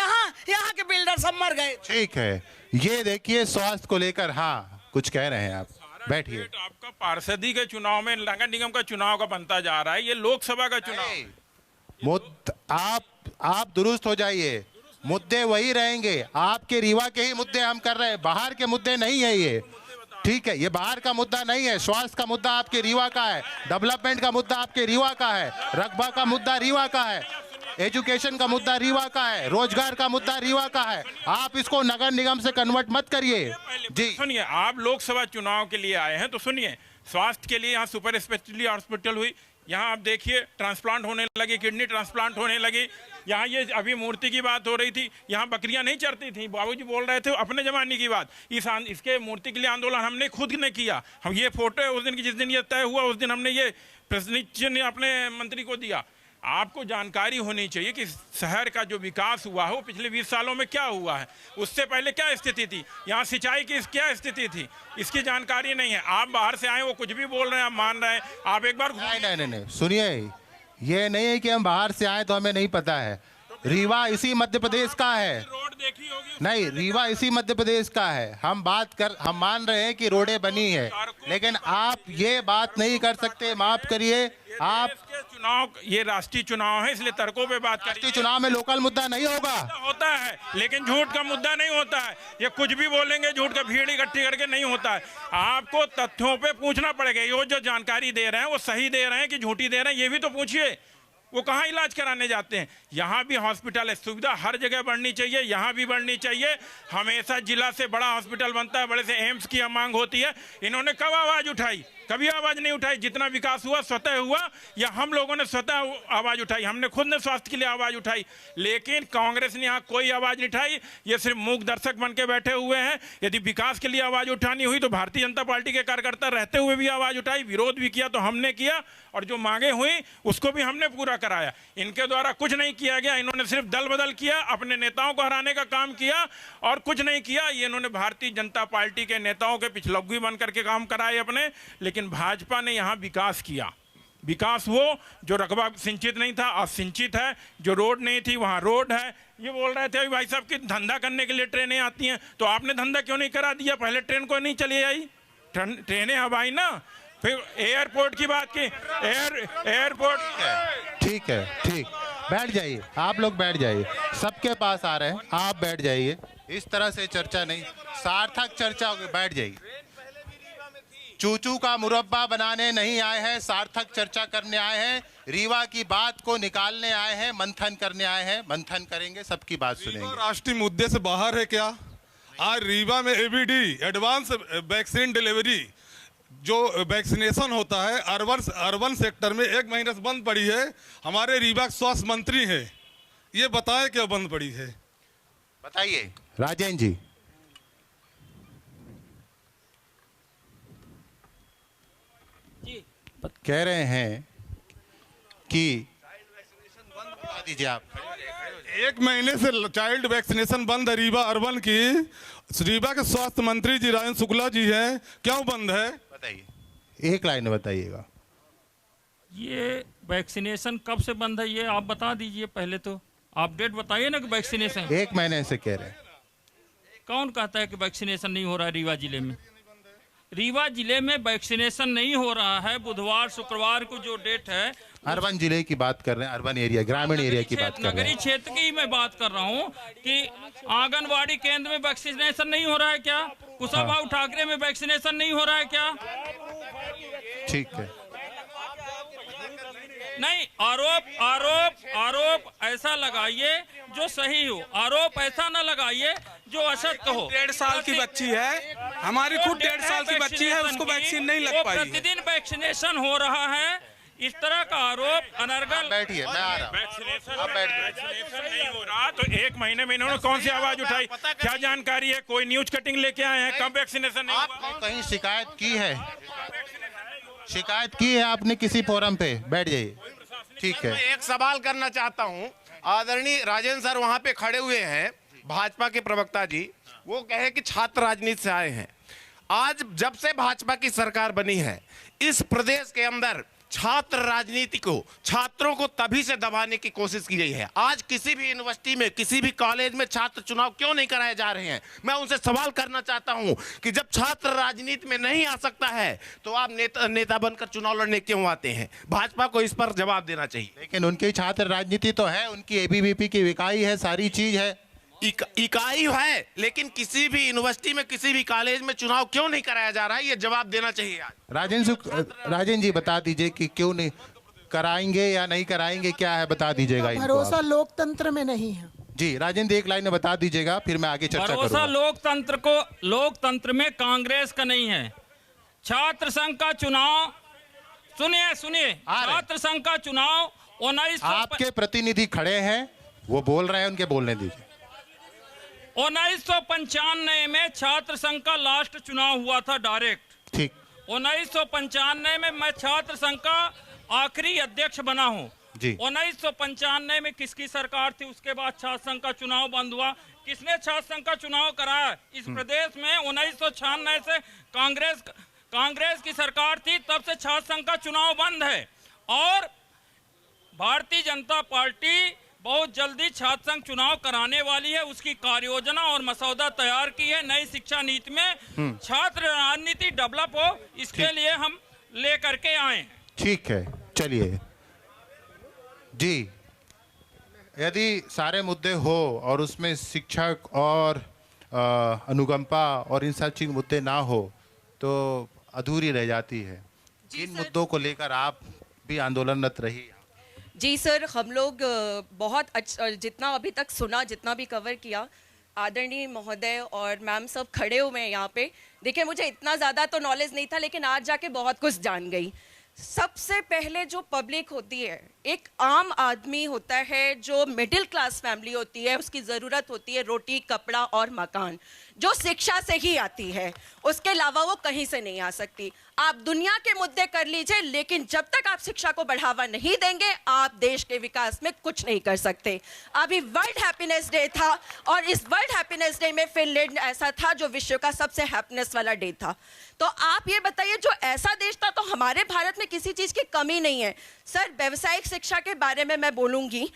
यहाँ के बिल्डर सब मर गए। ठीक है, ये देखिए स्वास्थ्य को लेकर, हाँ कुछ कह रहे हैं आप, बैठिए। आपका पार्षदी के चुनाव में नगर निगम का चुनाव का बनता जा रहा है, ये लोकसभा का चुनाव। आप दुरुस्त हो जाइए, मुद्दे वही रहेंगे। आपके रीवा के ही मुद्दे हम कर रहे हैं, बाहर के मुद्दे नहीं है ये। ठीक है, ये बाहर का मुद्दा नहीं है। स्वास्थ्य का मुद्दा आपके रीवा का है, डेवलपमेंट का मुद्दा आपके रीवा का है, रकबा का मुद्दा रीवा का है, एजुकेशन का मुद्दा रीवा का है, रोजगार का मुद्दा रीवा का है। आप इसको नगर निगम से कन्वर्ट मत करिए। जी सुनिए, आप लोकसभा चुनाव के लिए आए हैं तो सुनिए, स्वास्थ्य के लिए यहाँ सुपर स्पेशलिटी हॉस्पिटल हुई, यहाँ आप देखिए ट्रांसप्लांट होने लगे, किडनी ट्रांसप्लांट होने लगी। यहाँ ये अभी मूर्ति की बात हो रही थी, यहाँ बकरियाँ नहीं चरती थी, बाबूजी बोल रहे थे अपने ज़माने की बात। इसके मूर्ति के लिए आंदोलन हमने खुद ने किया। हम ये फोटो है उस दिन की, जिस दिन ये तय हुआ उस दिन हमने ये प्रतिनिधि अपने मंत्री को दिया। आपको जानकारी होनी चाहिए कि शहर का जो विकास हुआ है वो पिछले 20 सालों में क्या हुआ है, उससे पहले क्या स्थिति थी, यहाँ सिंचाई की क्या स्थिति थी, इसकी जानकारी नहीं है। आप बाहर से आए, वो कुछ भी बोल रहे हैं, आप मान रहे हैं। आप एक बार नहीं, सुनिए, ये नहीं है कि हम बाहर से आए तो हमें नहीं पता है। रीवा इसी मध्य प्रदेश का है। रोड देखी होगी। नहीं, रीवा इसी मध्य प्रदेश का है। हम मान रहे हैं कि रोडें बनी है, लेकिन आप ये बात नहीं कर सकते। माफ करिए, आप चुनाव, ये राष्ट्रीय चुनाव है, इसलिए तर्कों पे बात करिए। राष्ट्रीय चुनाव में लोकल मुद्दा नहीं होगा। होता है, लेकिन झूठ का मुद्दा नहीं होता है। ये कुछ भी बोलेंगे, झूठ का भीड़ इकट्ठी करके नहीं होता है। आपको तथ्यों पे पूछना पड़ेगा। ये जो जानकारी दे रहे हैं वो सही दे रहे हैं कि झूठी दे रहे हैं, ये भी तो पूछिए। वो कहाँ इलाज कराने जाते हैं? यहाँ भी हॉस्पिटल है, सुविधा हर जगह बढ़नी चाहिए, यहाँ भी बढ़नी चाहिए। हमेशा जिला से बड़ा हॉस्पिटल बनता है, बड़े से एम्स की मांग होती है। इन्होंने कब आवाज उठाई? कभी आवाज नहीं उठाई। जितना विकास हुआ स्वतः हुआ, या हम लोगों ने स्वतः आवाज उठाई? हमने खुद ने स्वास्थ्य के लिए आवाज उठाई, लेकिन कांग्रेस ने यहाँ कोई आवाज नहीं उठाई। ये सिर्फ मूक दर्शक बन के बैठे हुए हैं। यदि विकास के लिए आवाज उठानी हुई तो भारतीय जनता पार्टी के कार्यकर्ता रहते हुए भी आवाज उठाई, विरोध भी किया तो हमने किया, और जो मांगे हुई उसको भी हमने पूरा कराया। इनके द्वारा कुछ नहीं किया गया। इन्होंने सिर्फ दल बदल किया, अपने नेताओं को हराने का काम किया और कुछ नहीं किया। ये इन्होंने भारतीय जनता पार्टी के नेताओं के पिछलग्गी बन करके काम कराए अपने, लेकिन भाजपा ने यहाँ विकास किया। विकास वो जो रकबा सिंचित नहीं था, अब सिंचित है। जो रोड नहीं थी वहाँ रोड है। ये बोल रहे थे भाई साहब कि धंधा करने के लिए ट्रेनें आती हैं, तो आपने धंधा क्यों नहीं करा दिया? पहले ट्रेन को नहीं चली आई, ट्रेनें अब आई ना। फिर एयरपोर्ट की बात की, एयरपोर्ट। ठीक है, ठीक, बैठ जाइए, आप लोग बैठ जाइए। सबके पास आ रहे हैं, आप बैठ जाइए। इस तरह से चर्चा नहीं, सार्थक चर्चा होगी। बैठ जाइए। चूचू का मुरब्बा बनाने नहीं आए हैं, सार्थक चर्चा करने आए हैं। रीवा की बात को निकालने आए हैं, मंथन करने आए हैं। मंथन करेंगे, सबकी बात सुनेंगे। राष्ट्रीय मुद्दे से बाहर है क्या? आज रीवा में एबीडी एडवांस वैक्सीन डिलीवरी जो वैक्सीनेशन होता है अर्बन सेक्टर में 1 महीने से बंद पड़ी है। हमारे रीवा स्वास्थ्य मंत्री हैं, ये बताएं क्यों बंद पड़ी है? बताइए राजेंद्र जी। कह रहे हैं कि बता दीजिए आप। 1 महीने से चाइल्ड वैक्सीनेशन बंद है रीवा अर्बन की। रीवा के स्वास्थ्य मंत्री जी राजेंद्र शुक्ला जी हैं, क्यों बंद है? बताइए, एक लाइन में बताइएगा। ये वैक्सीनेशन कब से बंद है, ये आप बता दीजिए। पहले तो अपडेट बताइए ना कि वैक्सीनेशन 1 महीने से कह रहे हैं। कौन कहता है कि वैक्सीनेशन नहीं हो रहा है रीवा जिले में? रीवा जिले में वैक्सीनेशन नहीं हो रहा है। बुधवार शुक्रवार को जो डेट है, अर्बन जिले की बात कर रहे हैं, अर्बन एरिया, ग्रामीण एरिया की बात कर रहे नगरीय हैं। क्षेत्र की मैं बात कर रहा हूँ कि आंगनवाड़ी केंद्र में वैक्सीनेशन नहीं हो रहा है क्या? कुशाभाऊ ठाकरे में वैक्सीनेशन नहीं हो रहा है क्या? ठीक है, नहीं, आरोप ऐसा लगाइए जो सही हो। आरोप ऐसा ना लगाइए जो असत्य हो। 1.5 साल की बच्ची है, हमारी खुद 1.5 साल की बच्ची है, उसको वैक्सीन नहीं लग पाई है। प्रतिदिन वैक्सीनेशन हो रहा है, इस तरह का आरोप अनर्गल। बैठिए, मैं आ रहा हूं। वैक्सीनेशन नहीं हो रहा तो 1 महीने में इन्होंने कौन सी आवाज उठाई? क्या जानकारी है? कोई न्यूज कटिंग लेके आए हैं? कब वैक्सीनेशन नहीं हुआ? आपने कहीं शिकायत की है? शिकायत की है आपने किसी फोरम पे? बैठ जाइए, ठीक है। मैं एक सवाल करना चाहता हूं। आदरणीय राजेंद्र सर वहां पे खड़े हुए हैं, भाजपा के प्रवक्ता जी, वो कहे कि छात्र राजनीति से आए हैं। आज जब से भाजपा की सरकार बनी है, इस प्रदेश के अंदर छात्र राजनीति को, छात्रों को तभी से दबाने की कोशिश की गई है। आज किसी भी यूनिवर्सिटी में, किसी भी कॉलेज में छात्र चुनाव क्यों नहीं कराए जा रहे हैं? मैं उनसे सवाल करना चाहता हूं कि जब छात्र राजनीति में नहीं आ सकता है तो आप नेता बनकर चुनाव लड़ने क्यों आते हैं? भाजपा को इस पर जवाब देना चाहिए। लेकिन उनकी छात्र राजनीति तो है, उनकी एबीवीपी की इकाई है, सारी चीज है। इकाई है, लेकिन किसी भी यूनिवर्सिटी में, किसी भी कॉलेज में चुनाव क्यों नहीं कराया जा रहा है? ये जवाब देना चाहिए आज। राजेंद्र जी बता दीजिए कि क्यों नहीं कराएंगे या नहीं कराएंगे, क्या है बता दीजिएगा। भरोसा लोकतंत्र में नहीं है। जी राजेंद्र, एक लाइन में बता दीजिएगा, फिर मैं आगे चर्चा करूंगा। भरोसा लोकतंत्र में कांग्रेस का नहीं है। छात्र संघ का चुनाव, सुनिए, छात्र संघ का चुनाव 19 आपके प्रतिनिधि खड़े हैं, वो बोल रहे हैं, उनके बोलने दीजिए। 1995 में छात्र संघ का लास्ट चुनाव हुआ था डायरेक्ट। ठीक। 1995 में मैं छात्र संघ का आखिरी अध्यक्ष बना हूं। जी। 1995 में किसकी सरकार थी? उसके बाद छात्र संघ का चुनाव बंद हुआ। किसने छात्र संघ का चुनाव कराया इस प्रदेश में? 1996 से कांग्रेस की सरकार थी, तब से छात्र संघ का चुनाव बंद है। और भारतीय जनता पार्टी बहुत जल्दी छात्र संघ चुनाव कराने वाली है। उसकी कार्य योजना और मसौदा तैयार की है। नई शिक्षा नीति में छात्र राजनीति डेवलप हो, इसके लिए हम लेकर के आए। ठीक है, चलिए जी। यदि सारे मुद्दे हो और उसमें शिक्षक और अनुकंपा और इन सब चीज मुद्दे ना हो तो अधूरी रह जाती है। इन मुद्दों को लेकर आप भी आंदोलनरत रही। जी सर, हम लोग बहुत अच्छा, जितना अभी तक सुना, जितना भी कवर किया, आदरणीय महोदय और मैम सब खड़े हुए हैं यहाँ पे। देखिए, मुझे इतना ज़्यादा तो नॉलेज नहीं था, लेकिन आज जाके बहुत कुछ जान गई। सबसे पहले जो पब्लिक होती है, एक आम आदमी होता है, जो मिडिल क्लास फैमिली होती है, उसकी ज़रूरत होती है रोटी, कपड़ा और मकान, जो शिक्षा से ही आती है। उसके अलावा वो कहीं से नहीं आ सकती। आप दुनिया के मुद्दे कर लीजिए, लेकिन जब तक आप शिक्षा को बढ़ावा नहीं देंगे, आप देश के विकास में कुछ नहीं कर सकते। अभी वर्ल्ड हैप्पीनेस डे था और इस वर्ल्ड हैप्पीनेस डे में फिनलैंड ऐसा था जो विश्व का सबसे हैप्पीनेस वाला डे था। तो आप ये बताइए, जो ऐसा देश था, तो हमारे भारत में किसी चीज़ की कमी नहीं है। सर, व्यावसायिक शिक्षा के बारे में मैं बोलूँगी।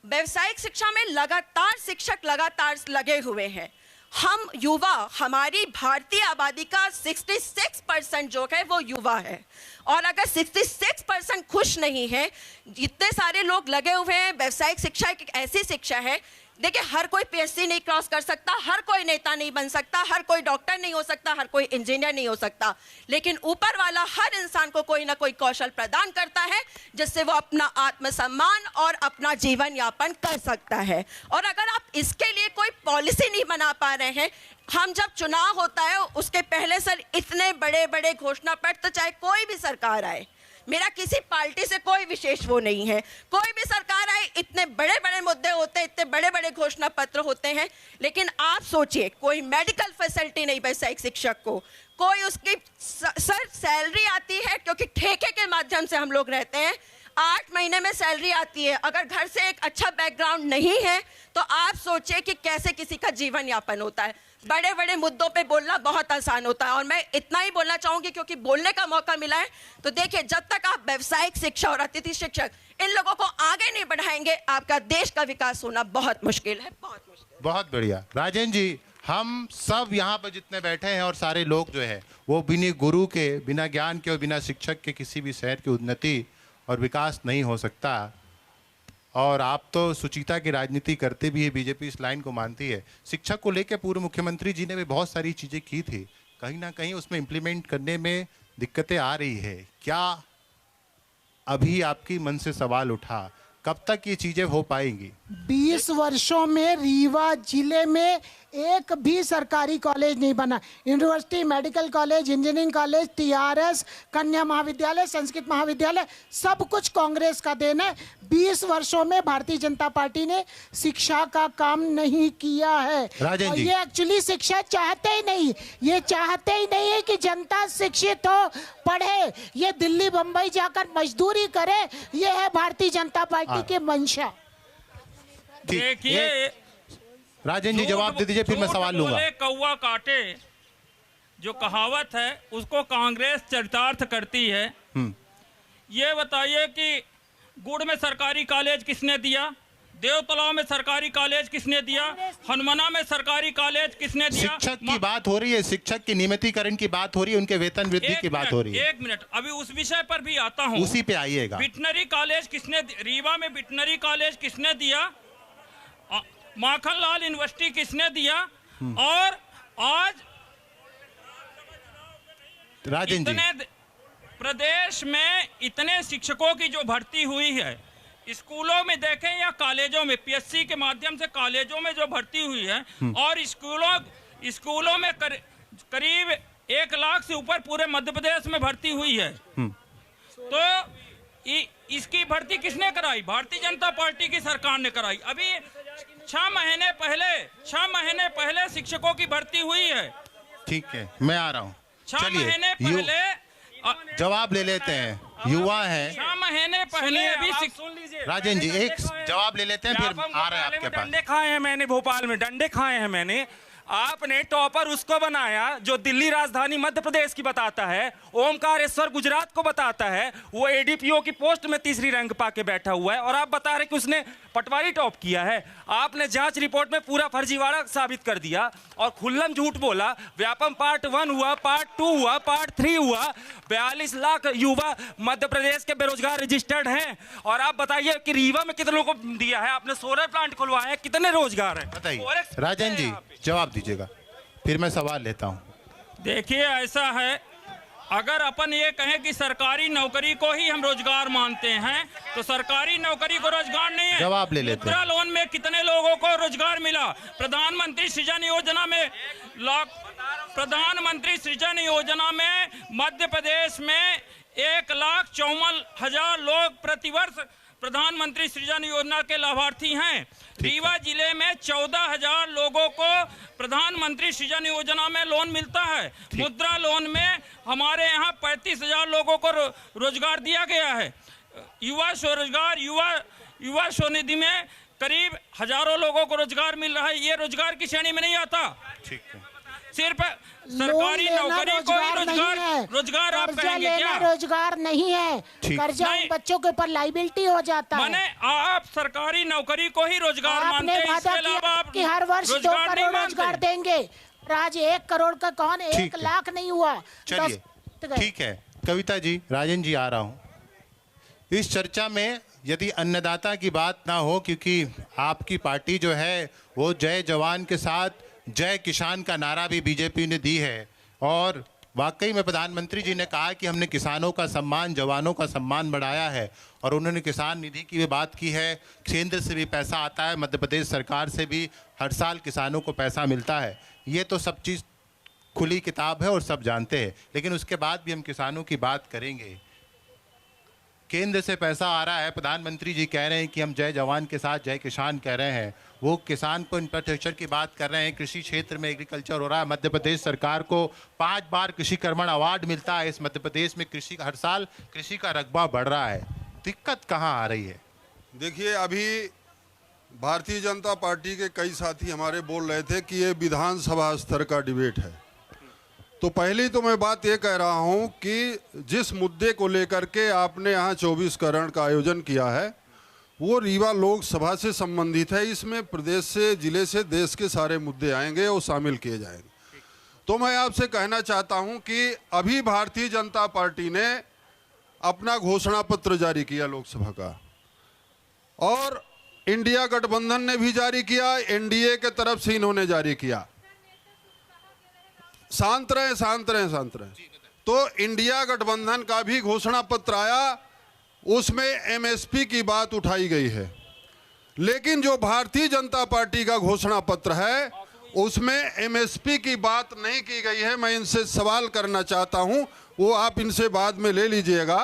व्यावसायिक शिक्षा में लगातार शिक्षक लगातार लगे हुए हैं। हम युवा, हमारी भारतीय आबादी का 66% जो है वो युवा है, और अगर 66% खुश नहीं है, जितने सारे लोग लगे हुए हैं, व्यावसायिक शिक्षा एक ऐसी शिक्षा है। देखिए, हर कोई पीएचडी नहीं क्रॉस कर सकता, हर कोई नेता नहीं बन सकता, हर कोई डॉक्टर नहीं हो सकता, हर कोई इंजीनियर नहीं हो सकता, लेकिन ऊपर वाला हर इंसान को कोई ना कोई कौशल प्रदान करता है जिससे वो अपना आत्मसम्मान और अपना जीवन यापन कर सकता है। और अगर आप इसके लिए कोई पॉलिसी नहीं बना पा रहे हैं, हम जब चुनाव होता है उसके पहले सर इतने बड़े बड़े घोषणा पत्र, चाहे कोई भी सरकार आए, मेरा किसी पार्टी से कोई विशेष वो नहीं है, कोई भी सरकार आए, इतने बड़े बड़े मुद्दे होते हैं, इतने बड़े बड़े घोषणा पत्र होते हैं, लेकिन आप सोचिए, कोई मेडिकल फैसिलिटी नहीं व्यावसायिक शिक्षक को, कोई उसकी सर सैलरी आती है, क्योंकि ठेके के माध्यम से हम लोग रहते हैं, 8 महीने में सैलरी आती है। अगर घर से एक अच्छा बैकग्राउंड नहीं है तो आप सोचिए कि कैसे किसी का जीवन यापन होता है। बड़े बड़े मुद्दों पे बोलना बहुत आसान होता है, और मैं इतना ही बोलना चाहूंगी क्योंकि बोलने का मौका मिला है। तो देखिए, जब तक आप व्यावसायिक शिक्षा और अतिथि शिक्षक इन लोगों को आगे नहीं बढ़ाएंगे, आपका देश का विकास होना बहुत मुश्किल है, बहुत मुश्किल। बहुत बढ़िया राजेंद्र जी, हम सब यहाँ पर जितने बैठे हैं और सारे लोग जो है वो बिना गुरु के, बिना ज्ञान के और बिना शिक्षक के किसी भी शहर की उन्नति और विकास नहीं हो सकता। और आप तो सुचिता की राजनीति करते भी है, बीजेपी इस लाइन को मानती है। शिक्षक को लेकर पूर्व मुख्यमंत्री जी ने भी बहुत सारी चीज़ें की थी, कहीं ना कहीं उसमें इम्प्लीमेंट करने में दिक्कतें आ रही है। क्या अभी आपकी मन से सवाल उठा, कब तक ये चीज़ें हो पाएंगी? 20 वर्षों में रीवा जिले में एक भी सरकारी कॉलेज नहीं बना। University, medical college, engineering college, TRS, कन्या महाविद्यालय, संस्कृत महाविद्यालय, सब कुछ कांग्रेस का देन है। 20 वर्षों में भारतीय जनता पार्टी ने शिक्षा का काम नहीं किया है। और ये एक्चुअली शिक्षा चाहते ही नहीं, ये चाहते ही नहीं है कि जनता शिक्षित हो, पढ़े, ये दिल्ली बंबई जाकर मजदूरी करे, ये है भारतीय जनता पार्टी की मंशा। देखिए, राजेंद्र जी जवाब दे दीजिए, फिर मैं सवाल लूंगा। कौवा काटे जो कहावत है उसको कांग्रेस चरितार्थ करती है। ये बताइए कि गुड़ में सरकारी कॉलेज किसने दिया? देवतलाव में सरकारी कॉलेज किसने दिया? हनुमाना में सरकारी कॉलेज किसने दिया? शिक्षक की बात हो रही है, शिक्षक की नियमितीकरण की बात हो रही है, उनके वेतन वृद्धि की बात हो रही है। 1 मिनट, अभी उस विषय पर भी आता हूँ, उसी पे आइएगा। वेटनरी कॉलेज किसने, रीवा में वेटनरी कॉलेज किसने दिया? माखनलाल यूनिवर्सिटी किसने दिया? और आज राजेंद्र जी, प्रदेश में इतने शिक्षकों की जो भर्ती हुई है, स्कूलों में देखें या कॉलेजों में, पीएससी के माध्यम से कॉलेजों में जो भर्ती हुई है, और स्कूलों में करीब 1 लाख से ऊपर पूरे मध्य प्रदेश में भर्ती हुई है। तो इसकी भर्ती किसने कराई? भारतीय जनता पार्टी की सरकार ने कराई। अभी 6 महीने पहले शिक्षकों की भर्ती हुई है। ठीक है, मैं आ रहा हूँ। 6 महीने पहले जवाब ले लेते हैं, युवा है। 6 महीने पहले अभी राजेंद्र जी एक जवाब ले लेते हैं, फिर आ रहे हैं आपके पास। डंडे खाए हैं मैंने, भोपाल में डंडे खाए हैं मैंने। आपने टॉपर उसको बनाया जो दिल्ली राजधानी मध्य प्रदेश की बताता है, ओमकारेश्वर गुजरात को बताता है, वो एडीपीओ की पोस्ट में 3री रैंक पाके बैठा हुआ है, और आप बता रहे कि उसने पटवारी टॉप किया है। आपने जांच रिपोर्ट में पूरा फर्जीवाड़ा साबित कर दिया और खुल्लम झूठ बोला। व्यापम पार्ट 1 हुआ, पार्ट 2 हुआ, पार्ट 3 हुआ। 42 लाख युवा मध्य प्रदेश के बेरोजगार रजिस्टर्ड हैं, और आप बताइए कि रीवा में कितने लोगों को दिया है आपने? सोलर प्लांट खुलवाया है, कितने रोजगार है बताइए। राजेंद्र जी जवाब दीजिएगा, फिर मैं सवाल लेता हूं। देखिए ऐसा है, अगर अपन ये कहें कि सरकारी नौकरी को ही हम रोजगार मानते हैं, तो सरकारी नौकरी को रोजगार नहीं है। जवाब ले लेते हैं। मुद्रा लोन में कितने लोगों को रोजगार मिला? प्रधानमंत्री सृजन योजना में प्रधानमंत्री सृजन योजना में मध्य प्रदेश में 1,54,000 लोग प्रतिवर्ष प्रधानमंत्री सृजन योजना के लाभार्थी हैं। रीवा जिले में 14,000 लोगों को प्रधानमंत्री सृजन योजना में लोन मिलता है। मुद्रा लोन में हमारे यहाँ 35,000 लोगों को रोजगार दिया गया है। युवा स्वरोजगार युवा स्वनिधि में करीब हजारों लोगों को रोजगार मिल रहा है। ये रोजगार की श्रेणी में नहीं आता। ठीक है, सिर्फ सरकारी नौकरी को ही रोजगार आप कहेंगे क्या? रोजगार नहीं है, कर्जा उन बच्चों के ऊपर लाइबिलिटी हो जाता है। माने आप सरकारी नौकरी को ही रोजगार मानते हैं, इसके अलावा आप कि हर वर्ष 2 करोड़ रोजगार देंगे। आज 1 करोड़ का कौन, 1 लाख नहीं हुआ। चलिए ठीक है कविता जी, राजेंद्र जी आ रहा हूँ। इस चर्चा में यदि अन्नदाता की बात ना हो, क्योंकि आपकी पार्टी जो है वो जय जवान के साथ जय किसान का नारा भी बीजेपी ने दी है, और वाकई में प्रधानमंत्री जी ने कहा कि हमने किसानों का सम्मान, जवानों का सम्मान बढ़ाया है, और उन्होंने किसान निधि की भी बात की है। केंद्र से भी पैसा आता है, मध्य प्रदेश सरकार से भी हर साल किसानों को पैसा मिलता है। ये तो सब चीज़ खुली किताब है और सब जानते हैं, लेकिन उसके बाद भी हम किसानों की बात करेंगे। केंद्र से पैसा आ रहा है, प्रधानमंत्री जी कह रहे हैं कि हम जय जवान के साथ जय किसान कह रहे हैं, वो किसान को इंफ्रास्ट्रक्चर की बात कर रहे हैं। कृषि क्षेत्र में एग्रीकल्चर हो रहा है। मध्य प्रदेश सरकार को 5 बार कृषि कर्मण अवार्ड मिलता है। इस मध्य प्रदेश में कृषि हर साल कृषि का रकबा बढ़ रहा है। दिक्कत कहाँ आ रही है? देखिए, अभी भारतीय जनता पार्टी के कई साथी हमारे बोल रहे थे कि ये विधानसभा स्तर का डिबेट है। तो पहली तो मैं बात ये कह रहा हूँ कि जिस मुद्दे को लेकर के आपने यहाँ 24 करण का आयोजन किया है, वो रीवा लोकसभा से संबंधित है। इसमें प्रदेश से, जिले से, देश के सारे मुद्दे आएंगे और शामिल किए जाएंगे। तो मैं आपसे कहना चाहता हूं कि अभी भारतीय जनता पार्टी ने अपना घोषणा पत्र जारी किया लोकसभा का, और इंडिया गठबंधन ने भी जारी किया, एनडीए के तरफ से इन्होंने जारी किया। शांत रहे। तो इंडिया गठबंधन का भी घोषणा पत्र आया, उसमें एमएसपी की बात उठाई गई है। लेकिन जो भारतीय जनता पार्टी का घोषणा पत्र है उसमें एमएसपी की बात नहीं की गई है। मैं इनसे सवाल करना चाहता हूं, वो आप इनसे बाद में ले लीजिएगा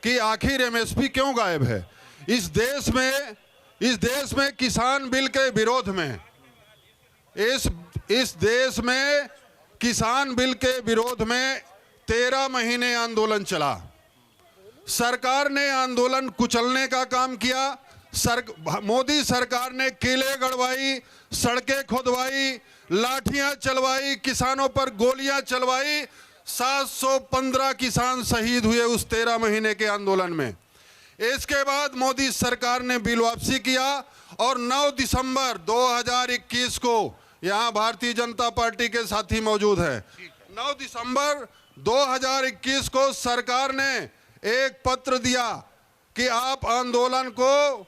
कि आखिर एमएसपी क्यों गायब है। इस देश में किसान बिल के विरोध में, इस देश में किसान बिल के विरोध में 13 महीने आंदोलन चला। सरकार ने आंदोलन कुचलने का काम किया। मोदी सरकार ने किले गड़वाई, सड़कें खुदवाई, लाठियां चलवाई, किसानों पर गोलियां चलवाई। 715 किसान शहीद हुए उस 13 महीने के आंदोलन में। इसके बाद मोदी सरकार ने बिल वापसी किया, और 9 दिसंबर 2021 को, यहाँ भारतीय जनता पार्टी के साथी मौजूद हैं, 9 दिसंबर 2021 को सरकार ने एक पत्र दिया कि आप आंदोलन को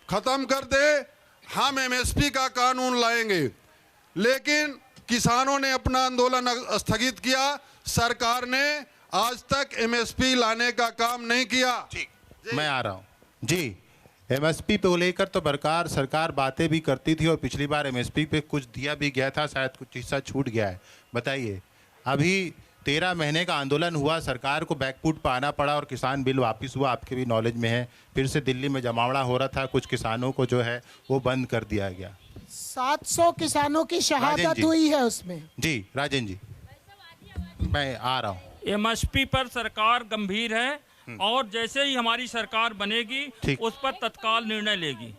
खत्म कर दे, हम एमएसपी का कानून लाएंगे। लेकिन किसानों ने अपना आंदोलन स्थगित किया। सरकार ने आज तक एमएसपी लाने का काम नहीं किया। मैं आ रहा हूँ जी। एमएसपी पे लेकर तो सरकार बातें भी करती थी, और पिछली बार एमएसपी पे कुछ दिया भी गया था, शायद कुछ हिस्सा छूट गया है। बताइए, अभी 13 महीने का आंदोलन हुआ, सरकार को बैकफुट पर आना पड़ा और किसान बिल वापस हुआ, आपके भी नॉलेज में है। फिर से दिल्ली में जमावड़ा हो रहा था, कुछ किसानों को जो है वो बंद कर दिया गया। 700 किसानों की शहादत हुई है उसमें। जी राजेंद्र जी, मैं आ रहा हूँ। एमएसपी पर सरकार गंभीर है और जैसे ही हमारी सरकार बनेगी उस पर तत्काल निर्णय लेगी।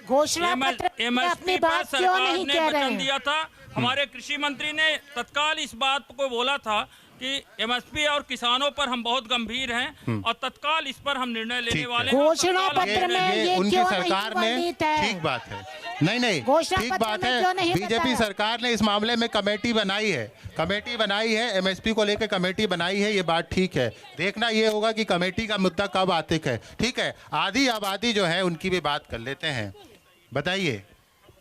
घोषणा पत्र में अपनी बात क्यों नहीं कह रहे वचन हैं? दिया था, हमारे कृषि मंत्री ने तत्काल इस बात को बोला था कि एमएसपी और किसानों पर हम बहुत गंभीर हैं और तत्काल इस पर हम निर्णय लेने वाले हैं। घोषणा पत्र में ये उनकी क्यों सरकार नहीं ने वर्णित है? ठीक बात है, नहीं घोषणा ठीक पत्र बात में क्यों है। नहीं बीजेपी बताया? सरकार ने इस मामले में कमेटी बनाई है, एमएसपी को लेकर कमेटी बनाई है, ये बात ठीक है। देखना ये होगा कि कमेटी का मुद्दा कब आतिक है। ठीक है, आधी आबादी जो है उनकी भी बात कर लेते हैं, बताइए।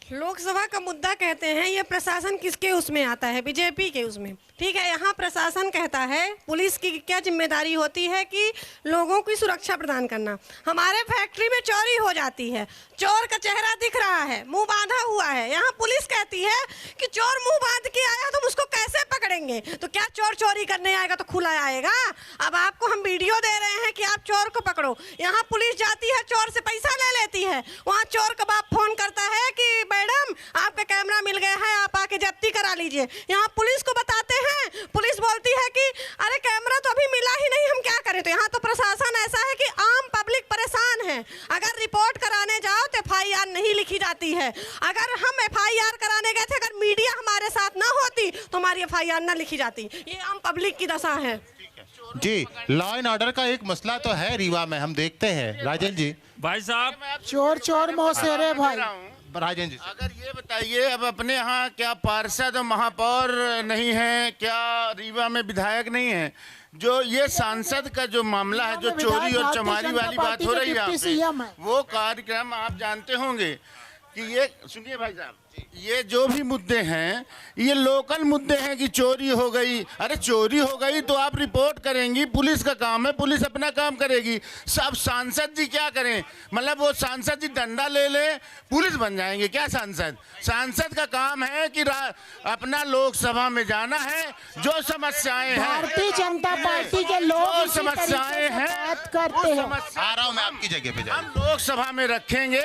लोकसभा का मुद्दा कहते हैं, ये प्रशासन किसके उसमें आता है? बीजेपी के उसमें। ठीक है, यहाँ प्रशासन कहता है पुलिस की क्या जिम्मेदारी होती है कि लोगों की सुरक्षा प्रदान करना। हमारे फैक्ट्री में चोरी हो जाती है, चोर का चेहरा दिख रहा है, मुंह बांधा हुआ है, यहाँ पुलिस कहती है कि चोर मुंह बांध के आया तो हम उसको कैसे पकड़ेंगे? तो क्या चोर चोरी करने आएगा तो खुला आएगा? अब आपको हम वीडियो दे रहे हैं कि आप चोर को पकड़ो, यहाँ पुलिस जाती है चोर से पैसा ले लेती है, वहाँ चोर का बाप फोन करता है कि मैडम आपका कैमरा मिल गया है, आप आके जब्ती करा लीजिए। यहाँ पुलिस को बताते हैं, पुलिस बोलती है कि अरे कैमरा तो अभी मिला ही नहीं, हम क्या करें? तो यहाँ तो प्रशासन ऐसा है कि आम पब्लिक परेशान है। अगर रिपोर्ट कराने जाओ तो एफआईआर नहीं लिखी जाती है। अगर हम एफआईआर कराने गए थे, अगर मीडिया हमारे साथ ना होती तो हमारी एफआईआर ना लिखी जाती। ये आम पब्लिक की दशा है। जी, लॉ एंड ऑर्डर का एक मसला तो है रीवा में, हम देखते हैं। राजेंद्र जी। भाई साहब, चोर मौसेरे भाई। राजेंद्र जी, अगर ये बताइए, अब अपने यहाँ क्या पार्षद और महापौर नहीं है? क्या रीवा में विधायक नहीं है? जो ये सांसद का जो मामला है, जो चोरी और चमारी वाली बात हो रही है यहाँ पे, वो कार्यक्रम आप जानते होंगे कि ये, सुनिए भाई साहब, ये जो भी मुद्दे हैं ये लोकल मुद्दे हैं कि चोरी हो गई। अरे चोरी हो गई तो आप रिपोर्ट करेंगी, पुलिस का काम है, पुलिस अपना काम करेगी। सब सांसद जी क्या करें? मतलब वो सांसद जी डंडा ले ले पुलिस बन जाएंगे क्या सांसद? सांसद का काम है कि अपना लोकसभा में जाना है, जो समस्याएं हैं, भारतीय जनता पार्टी के लोग जो समस्याएं हैं करते हैं। आ रहा हूं मैं आपकी जगह पे, हम लोकसभा में रखेंगे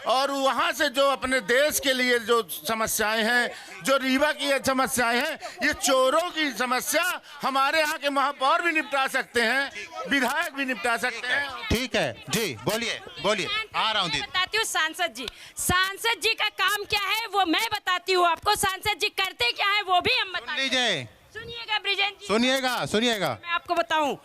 और वहां से जो अपने देश के लिए जो समस्याएं हैं, जो रीवा की समस्याएं हैं, ये चोरों की समस्या हमारे यहाँ के महापौर भी निपटा सकते हैं, विधायक भी निपटा सकते हैं। ठीक है जी, बोलिए। आ रहा हूँ दीदी। बताती हूँ सांसद जी का काम क्या है वो मैं बताती हूँ आपको। सांसद जी करते क्या है वो भी हम बताते हैं। सुनिएगा ब्रिजेन जी, सुनिएगा। मैं आपको बताऊं,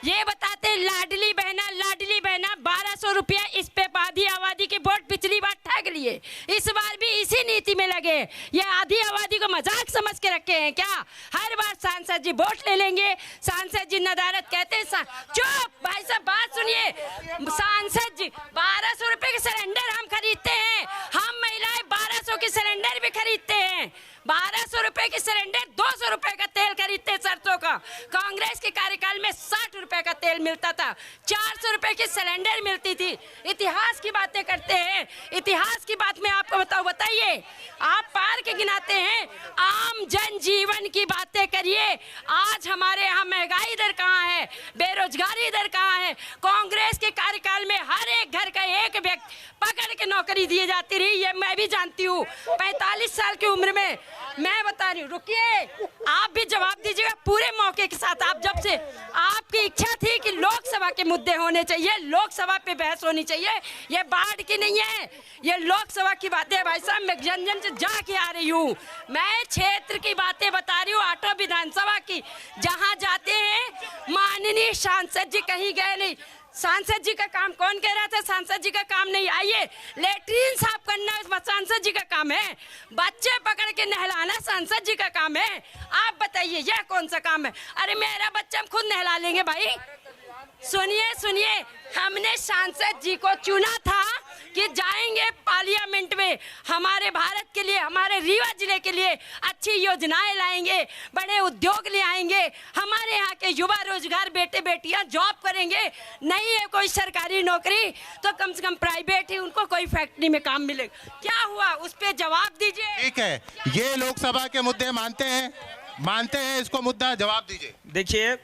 ये बताते लाडली बहना 1200 रुपया इस पे आधी आबादी के वोट पिछली बार ठग लिए, इस बार भी इसी नीति में लगे। ये आधी आबादी को मजाक समझ के रखे हैं क्या? हर बार सांसद जी वोट ले लेंगे, सांसद जी नदारत कहते हैं। चुप भाई साहब, बात सुनिए। सांसद जी 1200 रुपए के सिलेंडर हम खरीदते हैं, हम महिलाएं 1200 के सिलेंडर भी खरीदते हैं। 1200 रुपए की सिलेंडर, 200 रुपए का तेल खरीदते सरसों का। कांग्रेस के कार्यकाल में 60 रुपए का तेल मिलता था, 400 रुपए की सिलेंडर मिलती थी। इतिहास की बातें करते हैं, इतिहास की बात मैं आपको बताइए। आप पार के गिनाते हैं, आम जनजीवन की बातें करिए। आज हमारे यहाँ महंगाई दर कहाँ है, बेरोजगारी दर कहाँ है? कांग्रेस के कार्यकाल में हर एक घर का एक व्यक्ति पकड़ के नौकरी दी जाती रही, ये मैं भी जानती हूँ। 45 साल की उम्र में मैं बता रही हूँ। रुकिए, आप भी जवाब दीजिएगा पूरे मौके के साथ। आप जब से आपकी इच्छा थी कि लोकसभा के मुद्दे होने चाहिए, लोकसभा पे बहस होनी चाहिए, ये बाढ़ की नहीं है, ये लोकसभा की बातें। भाई साहब, मैं जन से जाके आ रही हूँ, मैं क्षेत्र की बातें बता रही हूँ, आटो विधानसभा की। जहाँ जाते हैं माननीय सांसद जी कहीं गए नहीं। सांसद जी का काम कौन कह रहा था? सांसद जी का काम नहीं। आइए, लेटरीन साफ करना सांसद जी का काम है, बच्चे पकड़ के नहलाना सांसद जी का काम है। आप बताइए यह कौन सा काम है? अरे मेरा बच्चा हम खुद नहला लेंगे भाई। सुनिए, हमने सांसद जी को चुना था कि जाएंगे पार्लियामेंट में, हमारे भारत के लिए, हमारे रीवा जिले के लिए अच्छी योजनाएं लाएंगे, बड़े उद्योग ले आएंगे, हमारे यहाँ के युवा रोजगार, बेटे बेटियां जॉब करेंगे। नहीं है कोई सरकारी नौकरी तो कम से कम प्राइवेट ही उनको कोई फैक्ट्री में काम मिलेगा। क्या हुआ, उस पर जवाब दीजिए। ठीक है, ये लोकसभा के मुद्दे मानते हैं, इसको मुद्दा जवाब दीजिए। देखिए,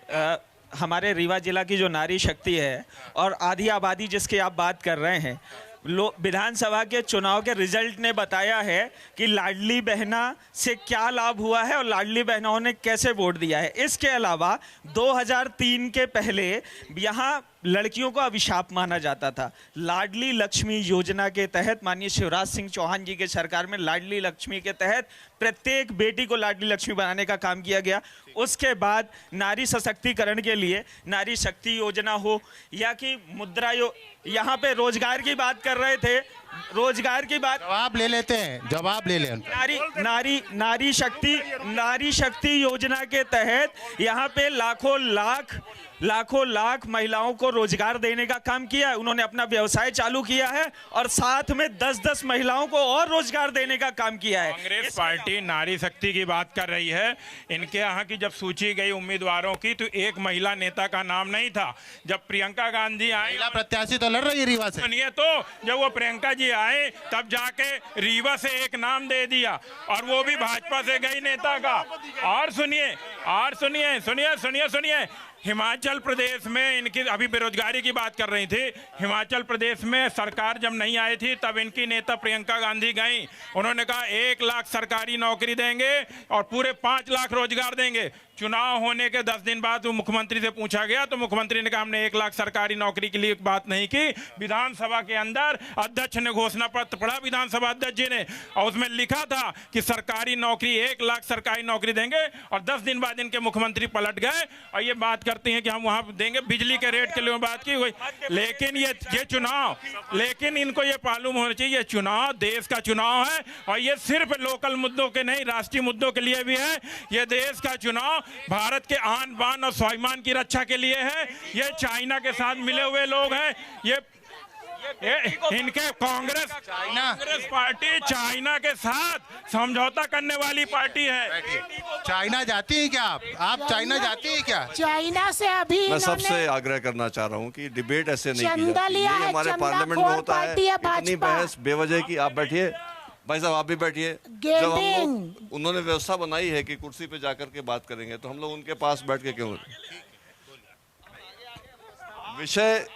हमारे रीवा जिला की जो नारी शक्ति है और आधी आबादी जिसकी आप बात कर रहे हैं, विधानसभा के चुनाव के रिजल्ट ने बताया है कि लाडली बहना से क्या लाभ हुआ है और लाडली बहनों ने कैसे वोट दिया है। इसके अलावा 2003 के पहले यहाँ लड़कियों को अभिशाप माना जाता था। लाडली लक्ष्मी योजना के तहत माननीय शिवराज सिंह चौहान जी के सरकार में लाडली लक्ष्मी के तहत प्रत्येक बेटी को लाडली लक्ष्मी बनाने का काम किया गया। उसके बाद नारी सशक्तिकरण के लिए नारी शक्ति योजना हो या कि मुद्रा यहाँ पे रोजगार की बात कर रहे थे, रोजगार की बात जवाब ले लेते हैं, जवाब ले लें। नारी शक्ति योजना के तहत यहाँ पे लाखों लाख महिलाओं को रोजगार देने का काम किया है। उन्होंने अपना व्यवसाय चालू किया है और साथ में 10-10 महिलाओं को और रोजगार देने का काम किया है। कांग्रेस पार्टी नारी शक्ति की बात कर रही है। इनके यहाँ की जब सूची गई उम्मीदवारों की तो एक महिला नेता का नाम नहीं था। जब प्रियंका गांधी आई, महिला प्रत्याशी तो लड़ रही है रीवा से। सुनिए तो, जब वो प्रियंका जी आए तब जाके रीवा से एक नाम दे दिया और वो भी भाजपा से गई नेता का। और सुनिए हिमाचल प्रदेश में इनकी, अभी बेरोजगारी की बात कर रही थी, हिमाचल प्रदेश में सरकार जब नहीं आई थी तब इनकी नेता प्रियंका गांधी गई। उन्होंने कहा 1 लाख सरकारी नौकरी देंगे और पूरे 5 लाख रोजगार देंगे। चुनाव होने के 10 दिन बाद वो मुख्यमंत्री से पूछा गया तो मुख्यमंत्री ने कहा हमने 1 लाख सरकारी नौकरी के लिए बात नहीं की। विधानसभा के अंदर अध्यक्ष ने घोषणा पत्र पढ़ा, विधानसभा अध्यक्ष जी ने, और उसमें लिखा था कि सरकारी नौकरी 1 लाख सरकारी नौकरी देंगे। और 10 दिन बाद इनके मुख्यमंत्री पलट गए और ये बात करती हैं कि हम वहां देंगे। बिजली के रेट के लिए बात की हुई, लेकिन ये चुनाव, लेकिन इनको ये मालूम होना चाहिए ये चुनाव देश का चुनाव है और ये सिर्फ लोकल मुद्दों के नहीं, राष्ट्रीय मुद्दों के लिए भी है। ये देश का चुनाव भारत के आन बान और स्वाभिमान की रक्षा के लिए है। ये चाइना के साथ मिले हुए लोग हैं। ये इनके कांग्रेस पार्टी चाइना के साथ समझौता करने वाली पार्टी है। चाइना जाती है क्या आप चाइना जाती है क्या? चाइना से अभी मैं सबसे आग्रह करना चाह रहा हूँ कि डिबेट ऐसे नहीं की चंदा जाती। लिया ये है, हमारे चंदा पार्लियामेंट में खोर होता है पार्टी है इतनी भाजपा। बहस बेवजह की। आप बैठिए भाई साहब, आप भी बैठिए। जब हम लोग, उन्होंने व्यवस्था बनाई है कि कुर्सी पे जाकर के बात करेंगे तो हम लोग उनके पास बैठ के क्यों? विषय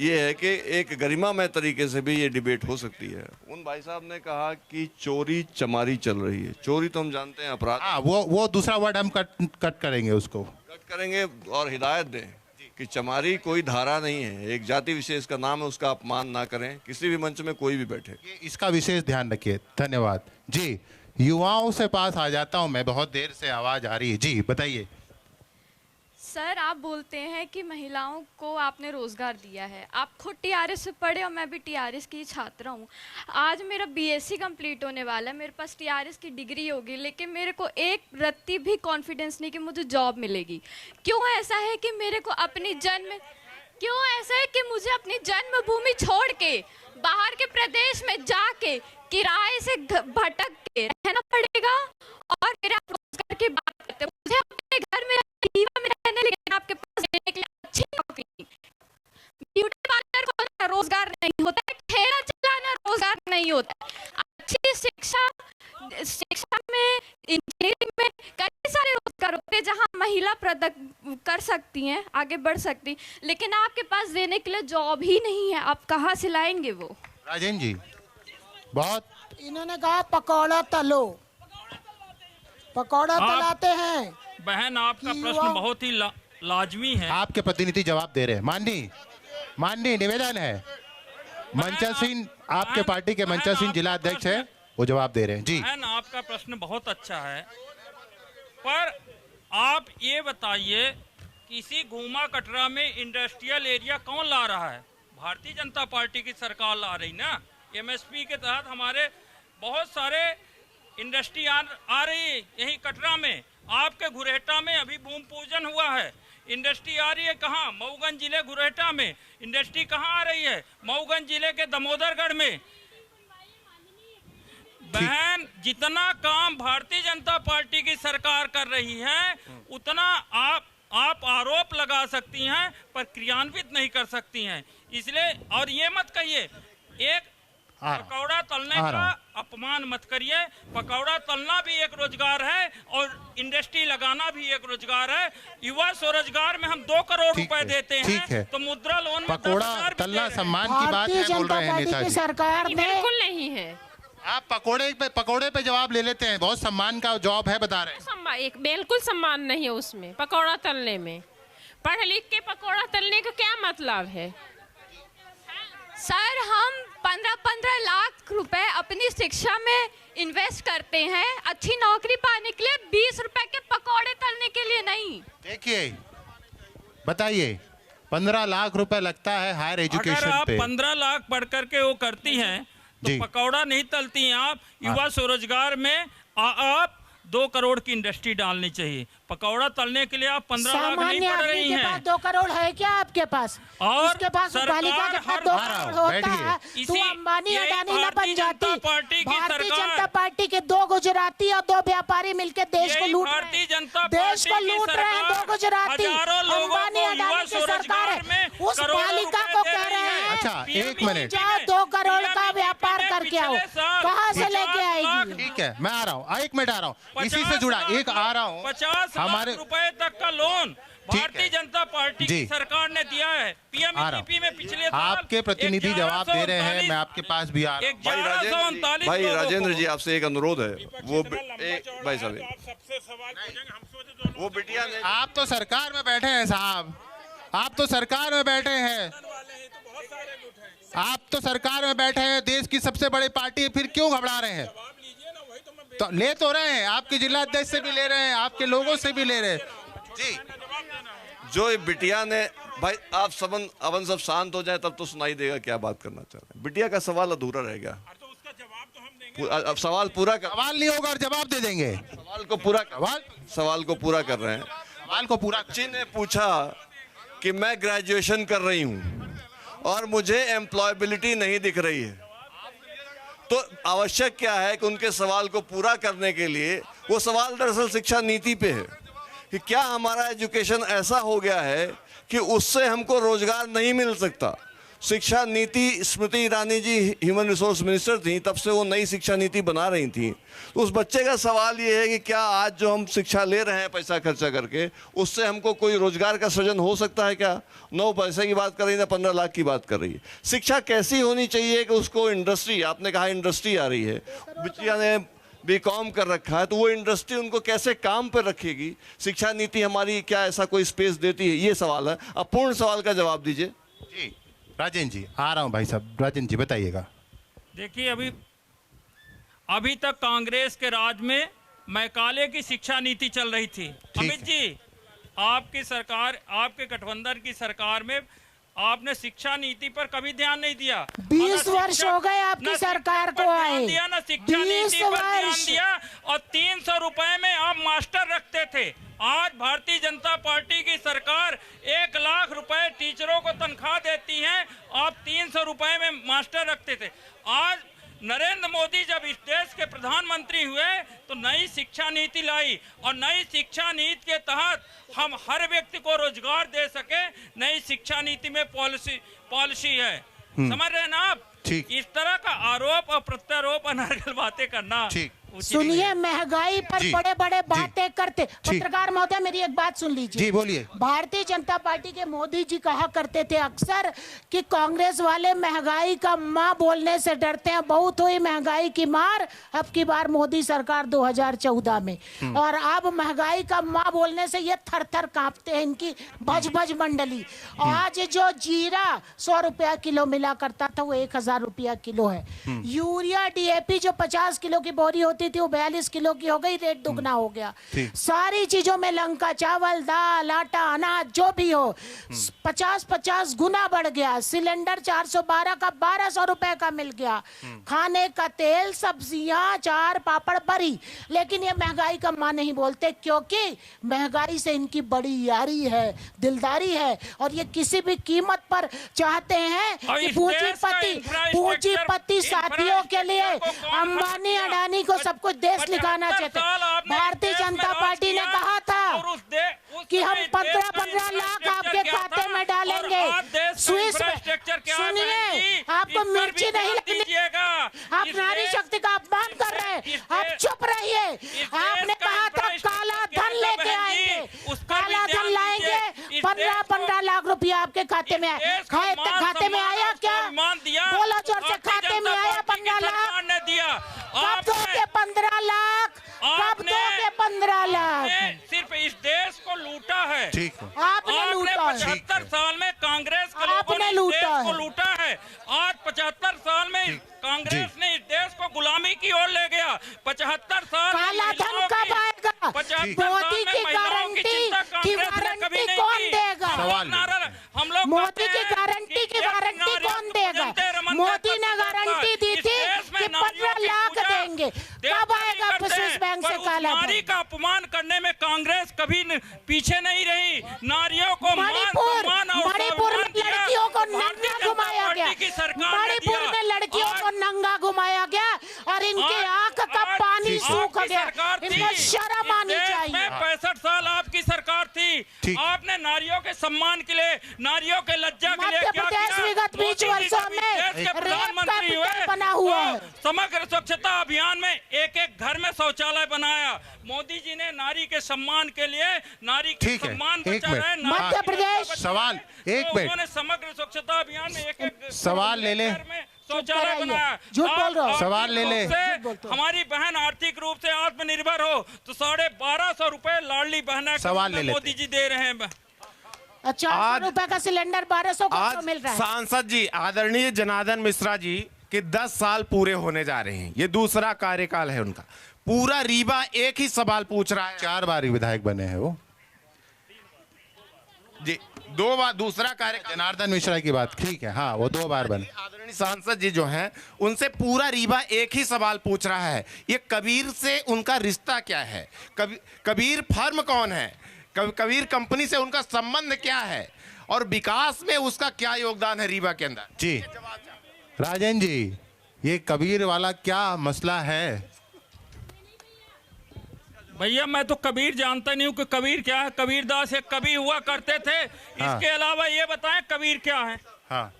ये है कि एक गरिमामय तरीके से भी ये डिबेट हो सकती है। उन भाई साहब ने कहा कि चोरी चमारी चल रही है। चोरी तो हम जानते हैं अपराध। हाँ, वो दूसरा वर्ड हम कट करेंगे, उसको कट करेंगे और हिदायत दें कि चमारी कोई धारा नहीं है, एक जाति विशेष का नाम है, उसका अपमान ना करें किसी भी मंच में कोई भी बैठे। इसका विशेष ध्यान रखिए। धन्यवाद जी। युवाओं से पास आ जाता हूं मैं, बहुत देर से आवाज आ रही है। जी बताइए। सर, आप बोलते हैं कि महिलाओं को आपने रोजगार दिया है। आप खुद टीआरएस से पढ़े और मैं भी टीआरएस की छात्रा हूँ। आज मेरा बीएससी कंप्लीट होने वाला है, मेरे पास टीआरएस की डिग्री होगी, लेकिन मेरे को एक रत्ती भी कॉन्फिडेंस नहीं कि मुझे जॉब मिलेगी। क्यों ऐसा है कि मुझे अपनी जन्मभूमि छोड़ के बाहर के प्रदेश में जाके किराए से भटक के रहना पड़ेगा? और फिर आप रोजगार की बात करते हैं। मुझे अपने घर में रीवा में रहने, लेकिन आपके पास रहने के लिए अच्छी नौकरी, ब्यूटी पार्लर खोलना रोजगार नहीं होता है, ठेला चलाना रोजगार नहीं होता है। अच्छी शिक्षा में, इंजीनियरिंग में कई सारे रोजगार होते हैं जहाँ महिला कर सकती हैं, आगे बढ़ सकती, लेकिन आपके पास देने के लिए जॉब ही नहीं है। आप कहाँ से लाएंगे वो? राजेंद्र जी, बहुत इन्होंने कहा पकौड़ा तलो, पकौड़ा तलाते हैं। बहन, आपका प्रश्न बहुत ही लाजमी है। आपके प्रतिनिधि जवाब दे रहे हैं। माननीय निवेदन है, मंचल सिंह आपके पार्टी के मंचल सिंह जिला अध्यक्ष है, वो जवाब दे रहे हैं। जी बहन, आपका प्रश्न बहुत अच्छा है, पर आप ये बताइए किसी घूमा कटरा में इंडस्ट्रियल एरिया कौन ला रहा है? भारतीय जनता पार्टी की सरकार ला रही ना। एमएसपी के तहत हमारे बहुत सारे इंडस्ट्री आ रही है यही कटरा में। आपके घुरेटा में अभी भूमि पूजन हुआ है, इंडस्ट्री आ रही है कहाँ? मऊगंज जिले घुरेटा में। इंडस्ट्री कहाँ आ रही है? मऊगंज जिले के दामोदरगढ़ में। बहन, जितना काम भारतीय जनता पार्टी की सरकार कर रही है उतना आप आरोप लगा सकती हैं पर क्रियान्वित नहीं कर सकती हैं। इसलिए, और ये मत कहिए एक पकौड़ा तलने का अपमान मत करिए। पकौड़ा तलना भी एक रोजगार है और इंडस्ट्री लगाना भी एक रोजगार है। युवा स्वरोजगार में हम 2 करोड़ रुपए देते हैं, तो मुद्रा लोन में पकौड़ा तलना सम्मान की बात है बोल रहे हैं नेताजी। सरकार ने बिल्कुल नहीं है। आप पकौड़े पे जवाब ले लेते हैं, बहुत सम्मान का जॉब है बता रहे हैं। एक बिल्कुल सम्मान नहीं है उसमें, पकौड़ा तलने में। पढ़ लिख के पकौड़ा तलने का क्या मतलब है? सर हम 15-15 लाख रुपए अपनी शिक्षा में इन्वेस्ट करते हैं अच्छी नौकरी पाने के लिए, 20 रुपए के पकौड़े तलने के लिए नहीं। देखिए बताइए, 15 लाख रुपए लगता है हायर एजुकेशन अगर आप पे। 15 लाख पढ़ करके वो करती हैं तो पकौड़ा नहीं तलती हैं आप। युवा स्वरोजगार में आप 2 करोड़ की इंडस्ट्री डालनी चाहिए। पकौड़ा तलने के लिए आप 15 लाख नहीं पड़ रही हैं। 2 करोड़ है क्या आपके पास? और उसके पास बालिका के पास 2 करोड़ होता है तो अंबानी अडानी न बन जाती। भारतीय जनता पार्टी के 2 गुजराती और 2 व्यापारी मिलकर देश को लूट रहे हैं। देश को लूट रहे हैं 2 गुजराती। अंबानी अडानी की सरकार है, उस बालिका को कह रहे हैं अच्छा 1 मिनट, जाओ 2 करोड़ का व्यापार करके आओ, कहाँ से लेके आएगी? ठीक है मैं आ रहा हूँ, 1 मिनट आ रहा हूँ, इसी से जुड़ा एक आ रहा हूँ। 50 लाख रुपए तक का लोन भारतीय जनता पार्टी की सरकार ने दिया है पीएमईजीपी में पिछले साल। आपके प्रतिनिधि जवाब दे रहे हैं, मैं आपके पास भी आ रहा हूँ। भाई राजेंद्र जी आपसे एक अनुरोध है, वो भाई साहब वो बिटिया ने, आप तो सरकार में बैठे हैं साहब, आप तो सरकार में बैठे हैं, आप तो सरकार में बैठे हैं, देश की सबसे बड़ी पार्टी है, फिर क्यों घबरा रहे हैं? तो ले तो रहे हैं, आपके जिला अध्यक्ष से भी ले रहे हैं, आपके लोगों से भी ले रहे हैं जी। जो बिटिया ने, भाई आप अवन सब शांत हो जाए तब तो सुनाई देगा क्या बात करना चाह रहे हैं। बिटिया का सवाल अधूरा रह गया। अब सवाल पूरा कर, सवाल नहीं होगा और जवाब दे देंगे। सवाल को पूरा कर रहे हैं। सवाल को पूरा। बच्ची ने पूछा कि मैं ग्रेजुएशन कर रही हूँ और मुझे एम्प्लॉयबिलिटी नहीं दिख रही है, तो आवश्यक क्या है कि उनके सवाल को पूरा करने के लिए, वो सवाल दरअसल शिक्षा नीति पे है कि क्या हमारा एजुकेशन ऐसा हो गया है कि उससे हमको रोजगार नहीं मिल सकता। शिक्षा नीति, Smriti Irani ji human resource minister थी, तब से वो नई शिक्षा नीति बना रही थी। तो उस बच्चे का सवाल ये है कि क्या आज जो हम शिक्षा ले रहे हैं पैसा खर्चा करके, उससे हमको कोई रोजगार का सृजन हो सकता है क्या? 9 पैसे की बात कर रही है ना 15 लाख की बात कर रही है। शिक्षा कैसी होनी चाहिए कि उसको इंडस्ट्री, आपने कहा इंडस्ट्री आ रही है, बच्चिया ने बीकॉम कर रखा है, तो वो इंडस्ट्री उनको कैसे काम पर रखेगी? शिक्षा नीति हमारी क्या ऐसा कोई स्पेस देती है? ये सवाल है। अब पूर्ण सवाल का जवाब दीजिए। जी राजेंद्र जी आ रहा हूं भाई साहब, राजेंद्र जी बताइएगा। देखिए अभी तक कांग्रेस के राज में मैकाले की शिक्षा नीति चल रही थी। अमित जी आपकी सरकार, आपके गठबंधन की सरकार में आपने शिक्षा नीति पर कभी ध्यान नहीं दिया। 20 वर्ष हो गए आपकी सरकार को आए, दिया ना शिक्षा नीति पर ध्यान दिया, और 300 रुपए में आप मास्टर रखते थे। आज भारतीय जनता पार्टी की सरकार 1 लाख रुपए टीचरों को तनख्वाह देती है, आप 300 रुपए में मास्टर रखते थे। आज नरेंद्र मोदी जब इस देश के प्रधानमंत्री हुए तो नई शिक्षा नीति लाई, और नई शिक्षा नीति के तहत हम हर व्यक्ति को रोजगार दे सके। नई शिक्षा नीति में पॉलिसी है, समझ रहे हैं ना आप? इस तरह का आरोप और प्रत्यारोप अनर्गल बातें करना सुनिए, महंगाई पर बड़े बड़े बातें करते। पत्रकार महोदय मेरी एक बात सुन लीजिए। जी बोलिए। भारतीय जनता पार्टी के मोदी जी कहा करते थे अक्सर कि कांग्रेस वाले महंगाई का माँ बोलने से डरते हैं, बहुत हुई महंगाई की मार अब की बार मोदी सरकार 2014 में, और अब महंगाई का माँ बोलने से ये थर थर कांपते हैं इनकी भज भज मंडली। आज जो जीरा 100 रुपया किलो मिला करता था वो 1000 रुपया किलो है। यूरिया DAP जो 50 किलो की बोरी होती थी वो 42 किलो की हो गई, रेट दुगना हो गया। सारी चीजों में लंका, चावल, दाल, आटा, अनाज जो भी हो 50-50 गुना बढ़ गया। सिलेंडर 412 का 1200 रुपए का मिल गया। खाने का तेल, सब्जियां, अचार, पापड़ बरी, लेकिन ये महंगाई का मां नहीं बोलते, क्योंकि महंगाई से इनकी बड़ी यारी है, दिलदारी है, और ये किसी भी कीमत पर चाहते हैं कि पूंजीपति साथियों के लिए अंबानी अडानी को सब कुछ देश लिखाना चाहते। भारतीय जनता पार्टी ने कहा था कि हम 15-15 लाख आपके खाते में डालेंगे। स्विस में सुनिए, आपको मिर्ची नहीं लगनी, आप नारी शक्ति का खाते में आया? खाते में आया क्या? बोलो जोर से, खाते में आया 15 लाख ने दिया। कब दोगे 15 लाख? कब दोगे 15 लाख? सिर्फ इस देश को लूटा है। ठीक है, आपने लूटा है। 75 साल में कांग्रेस के लोगों ने इस देश को लूटा है। आज 75 साल में कांग्रेस ने इस देश को गुलामी की ओर ले गया। 75 साल काला धन कब आएगा? मोदी की गारंटी की वारंटी कौन देगा? हम लोग मोदी की गारंटी कौन देगा? मोदी ने गारंटी दी थी कि 15 लाख देंगे। कब आएगा स्विस बैंक से काला धन? नारी का अपमान करने में कांग्रेस कभी पीछे नहीं रही। नारियों को मणिपुर में लड़कियों को नंगा घुमाया गया। मणिपुर में लड़कियों को नंगा घुमाया गया और इनकी आंख का पानी सूख गया। इनको शर्म आनी चाहिए। 65 साल आपकी सरकार थी। आपने नारियों के सम्मान के लिए, नारियों के लज्जा के लिए क्या किया? विगत 20 वर्षों में प्रधानमंत्री हुए बना हुआ है। समग्र स्वच्छता अभियान में एक घर में शौचालय बनाया। मोदी जी ने नारी के सम्मान के लिए, नारी के सम्मान बचा रहे। मध्य प्रदेश सवाल, एक मिनट, उन्होंने समग्र स्वच्छता अभियान में एक सवाल ले ले, शौचालय बनाया। झूठ बोल रहा हूँ। सवाल ले ले। हमारी बहन आर्थिक रूप से आत्मनिर्भर हो तो 1250 रुपए लाडली बहन सवाल ले मोदी जी दे रहे हैं। अच्छा, 800 रुपए का सिलेंडर 1200 को मिल रहा है। सांसद जी आदरणीय जनार्दन मिश्रा जी के 10 साल पूरे होने जा रहे हैं। ये दूसरा कार्यकाल है उनका। पूरा रीवा एक ही सवाल पूछ रहा है। 4 बार विधायक बने हैं वो जी, 2 बार दूसरा कार्यकाल। जनार्दन मिश्रा की बात ठीक है, हाँ वो 2 बार बने। आदरणीय सांसद जी जो हैं उनसे पूरा रीवा एक ही सवाल पूछ रहा है, ये कबीर से उनका रिश्ता क्या है? कबीर फर्म कौन है? कबीर कंपनी से उनका संबंध क्या है और विकास में उसका क्या योगदान है रीवा के अंदर? जी राजन जी, ये कबीर वाला क्या मसला है? भैया मैं तो कबीर जानता नहीं हूँ कि कबीर क्या है। कबीरदास एक कवि हुआ करते थे। इसके अलावा ये बताएं कबीर क्या है? हाँ,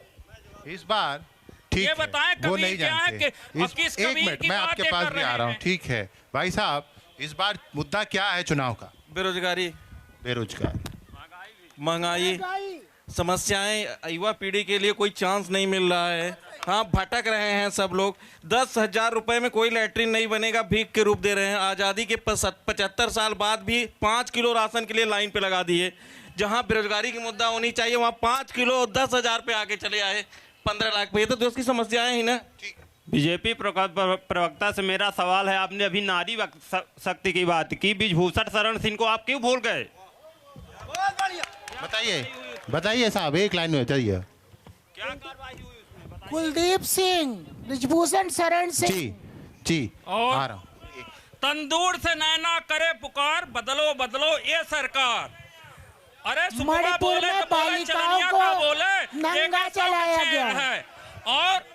इस बार ठीक ये बताएं है, वो कबीर नहीं क्या है जानते। कि किस एक कबीर मिनट, की मैं बात आपके ये पास कर भी आ रहे रहा हूँ। हैं? ठीक है भाई साहब, इस बार मुद्दा क्या है चुनाव का? बेरोजगारी, महंगाई, समस्याएं, युवा पीढ़ी के लिए कोई चांस नहीं मिल रहा है। हाँ, भटक रहे हैं सब लोग। 10,000 रुपए में कोई लैट्रिन नहीं बनेगा, भीख के रूप दे रहे हैं। आज़ादी के 75 साल बाद भी 5 किलो राशन के लिए लाइन पे लगा दिए। जहाँ बेरोजगारी की मुद्दा होनी चाहिए वहाँ 5 किलो 10,000 पे आके चले आए 15 लाख पे। ये तो देश की समस्याएं ही ना। बीजेपी प्रवक्ता से मेरा सवाल है, आपने अभी नारी शक्ति की बात की, ब्रिजभूषण शरण सिंह को आप क्यों भूल गए? बताइए साहब, एक लाइन में चाहिए। क्या कार्रवाई हुई उसमें? कुलदीप सिंह, ब्रिजभूषण शरण सिंह जी और आ रहा हूं। तंदूर से नैना करे पुकार, बदलो बदलो ये सरकार। अरे मणिपुर में बालिकाओं को नंगा चलाया गया है। और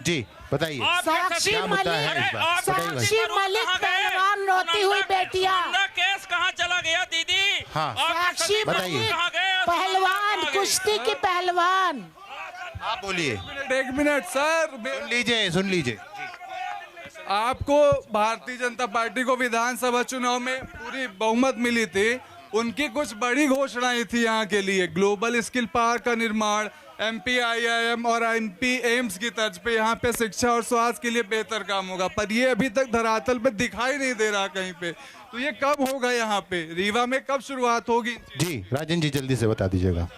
जी बताइए, साक्षी क्या मुद्दा है इस बार? साक्षी मलिक पहलवान रोती हुई बेटियां। केस कहाँ चला गया दीदी? हाँ, साक्षी बताइए। मलिक पहलवान, कुश्ती की पहलवान। आप बोलिए। एक मिनट सर, सुन लीजिए। आपको भारतीय जनता पार्टी को विधानसभा चुनाव में पूरी बहुमत मिली थी। उनकी कुछ बड़ी घोषणाएं थी यहाँ के लिए। ग्लोबल स्किल पार्क का निर्माण, MPIIM और MP एम्स की तर्ज पे यहाँ पे शिक्षा और स्वास्थ्य के लिए बेहतर काम होगा, पर ये अभी तक धरातल पे दिखाई नहीं दे रहा कहीं पे। तो ये कब होगा यहाँ पे? रीवा में कब शुरुआत होगी? जी राजन जी, जल्दी से बता दीजिएगा,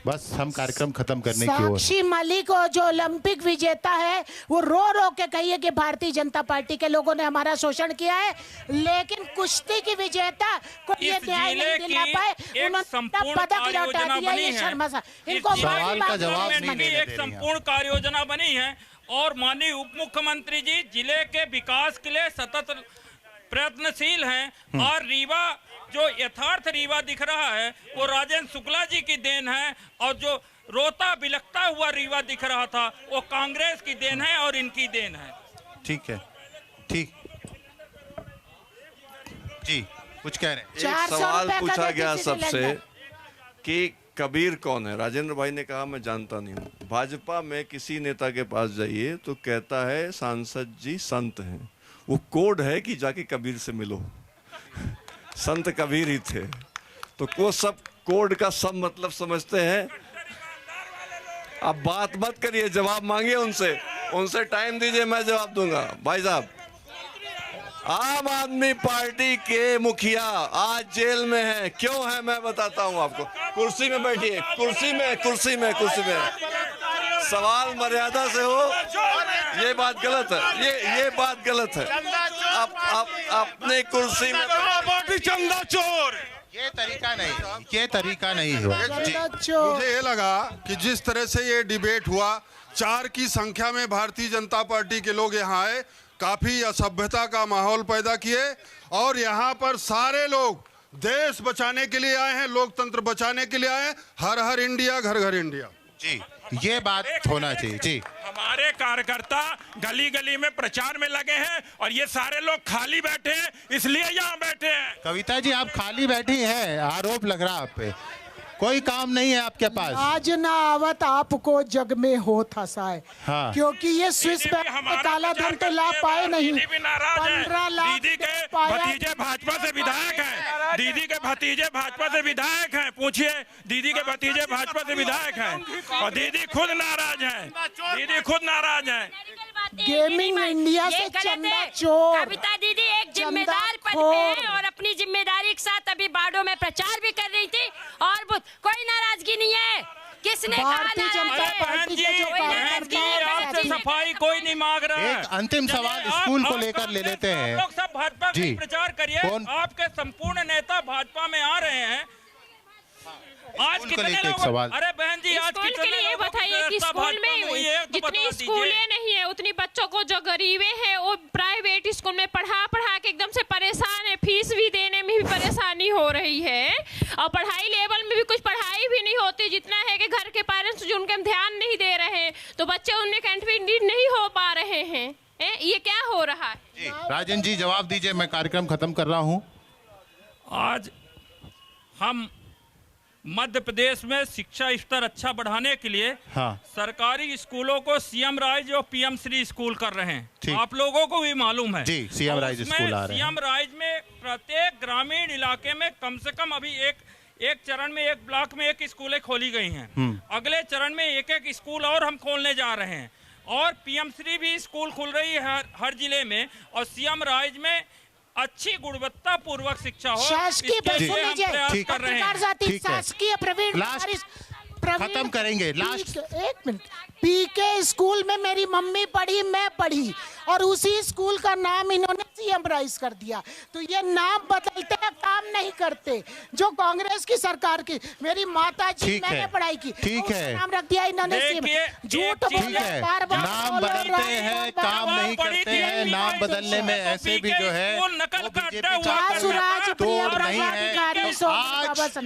बस हम कार्यक्रम खत्म करने की ओर। साक्षी मलिक जो ओलंपिक विजेता है, वो रो रो के कहिए कि भारतीय जनता पार्टी के लोगों ने हमारा शोषण किया है, लेकिन कुश्ती की विजेता को ये न्याय नहीं दिला पाए। उन्होंने पदक लौटा दिया। ये शर्मा इनको सवाल का जवाब नहीं देने एक संपूर्ण कार्य योजना बनी है और माननीय उप मुख्यमंत्री जी जिले के विकास के लिए सतत प्रयत्नशील हैं। और रीवा जो यथार्थ रीवा दिख रहा है वो राजेंद्र शुक्ला जी की देन है, और जो रोता बिलखता हुआ रीवा दिख रहा था वो कांग्रेस की देन है और इनकी देन है। ठीक है, ठीक जी, कुछ कह रहे हैं? एक सवाल पूछा गया सबसे कि कबीर कौन है। राजेंद्र भाई ने कहा मैं जानता नहीं हूँ। भाजपा में किसी नेता के पास जाइए तो कहता है सांसद जी संत हैं। वो कोड है कि जाके कबीर से मिलो। संत कबीर ही थे। तो वो सब कोड का सब मतलब समझते हैं। अब बात मत करिए, जवाब मांगिए उनसे टाइम दीजिए, मैं जवाब दूंगा। भाई साहब, आम आदमी पार्टी के मुखिया आज जेल में हैं। क्यों है मैं बताता हूं आपको। कुर्सी में बैठिए, कुर्सी में सवाल मर्यादा से हो। ये बात गलत है, ये बात गलत है। आप अपने कुर्सी में चंदा चोर, ये तरीका नहीं हुआ। मुझे ये लगा कि जिस तरह से ये डिबेट हुआ, 4 की संख्या में भारतीय जनता पार्टी के लोग यहाँ आए, काफी असभ्यता का माहौल पैदा किए, और यहाँ पर सारे लोग देश बचाने के लिए आए हैं, लोकतंत्र बचाने के लिए आए हैं। हर हर इंडिया, घर घर इंडिया। जी, ये बात होना चाहिए। जी, हमारे कार्यकर्ता गली गली में प्रचार में लगे हैं और ये सारे लोग खाली बैठे हैं, इसलिए यहाँ बैठे हैं। कविता जी, आप खाली बैठी हैं, आरोप लग रहा आप पे, कोई काम नहीं है आपके पास। आज ना आवत आपको जग में हो थसाए। हाँ। क्योंकि ये स्विस बैंक में काला धन तो लाभ पाए नहीं। 15 लाख दीदी के भतीजे भाजपा से विधायक हैं, दीदी के भतीजे भाजपा से विधायक हैं। पूछिए, दीदी के भतीजे भाजपा से विधायक हैं और दीदी खुद नाराज हैं। गेमिंग इंडिया से चंदा चोर। कविता दीदी एक जिम्मेदार पद पे है और अपनी जिम्मेदारी के साथ अभी बाड़ों में प्रचार भी कर रही थी, और कोई नाराजगी नहीं है। किसने कहा बहन जी, आपसे सफाई कोई नहीं मांग रहा है। एक अंतिम सवाल स्कूल को लेकर ले लेते हैं। लोग सब भाजपा का प्रचार करिए। आपके संपूर्ण नेता भाजपा में आ रहे हैं। आज कितने लोग, अरे बहन जी, आज स्कूल के लिए बताइए कि स्कूल में जितनी स्कूलें नहीं है उतनी बच्चों को जो गरीबे हैं वो प्राइवेट स्कूल में पढ़ा के एकदम से परेशान है। फीस भी देने में भी परेशानी हो रही है और पढ़ाई लेवल में भी कुछ पढ़ाई भी नहीं होती। जितना है कि घर के पेरेंट्स जो उनके ध्यान नहीं दे रहे हैं तो बच्चे उनमें कंट्रीब्यूट नहीं हो पा रहे हैं। ये क्या हो रहा है? राजन जी, जवाब दीजिए, मैं कार्यक्रम खत्म कर रहा हूँ। आज हम मध्य प्रदेश में शिक्षा स्तर अच्छा बढ़ाने के लिए सरकारी स्कूलों को सीएम राइज और पीएम श्री स्कूल कर रहे हैं। आप लोगों को भी मालूम है। जी, सीएम राइज स्कूल आ रहे हैं। सीएम राइज में प्रत्येक ग्रामीण इलाके में कम से कम अभी एक चरण में एक ब्लॉक में एक स्कूलें खोली गई हैं। अगले चरण में एक स्कूल और हम खोलने जा रहे हैं, और पीएम श्री भी स्कूल खुल रही है हर जिले में, और सीएम राइज में अच्छी गुणवत्ता पूर्वक शिक्षा हो, शासकीय खत्म करेंगे। लास्ट एक मिनट। पीके स्कूल में मेरी मम्मी पढ़ी, मैं पढ़ी, और उसी स्कूल का नाम इन्होंने सीएम राइज कर दिया। तो ये नाम बदलते हैं, काम नहीं करते। जो कांग्रेस की सरकार की, मेरी माता जी मैंने पढ़ाई की, ठीक है, नाम रख दिया इन्होंने सीएम। झूठ बोले, नाम बदलते हैं, काम नहीं करते हैं। नाम बदलने में ऐसे भी जो है तोड़ नहीं है। आज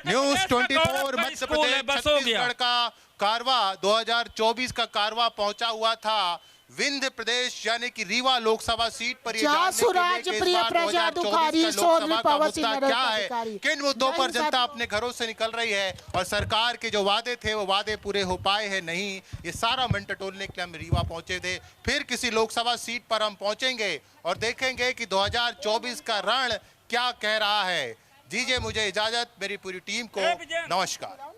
न्यूज़ 24 मध्य प्रदेश छत्तीसगढ़ का कारवा 2024 का कारवा पहुंचा हुआ था विंध्य प्रदेश यानी कि रीवा लोकसभा सीट पर। क्या है, किन मुद्दों पर जनता अपने घरों से निकल रही है और सरकार के जो वादे थे वो वादे पूरे हो पाए हैं नहीं, ये सारा मन टटोलने के लिए हम रीवा पहुंचे थे। फिर किसी लोकसभा सीट पर हम पहुंचेंगे और देखेंगे कि 2024 का रण क्या कह रहा है। दीजिए मुझे इजाजत, मेरी पूरी टीम को नमस्कार।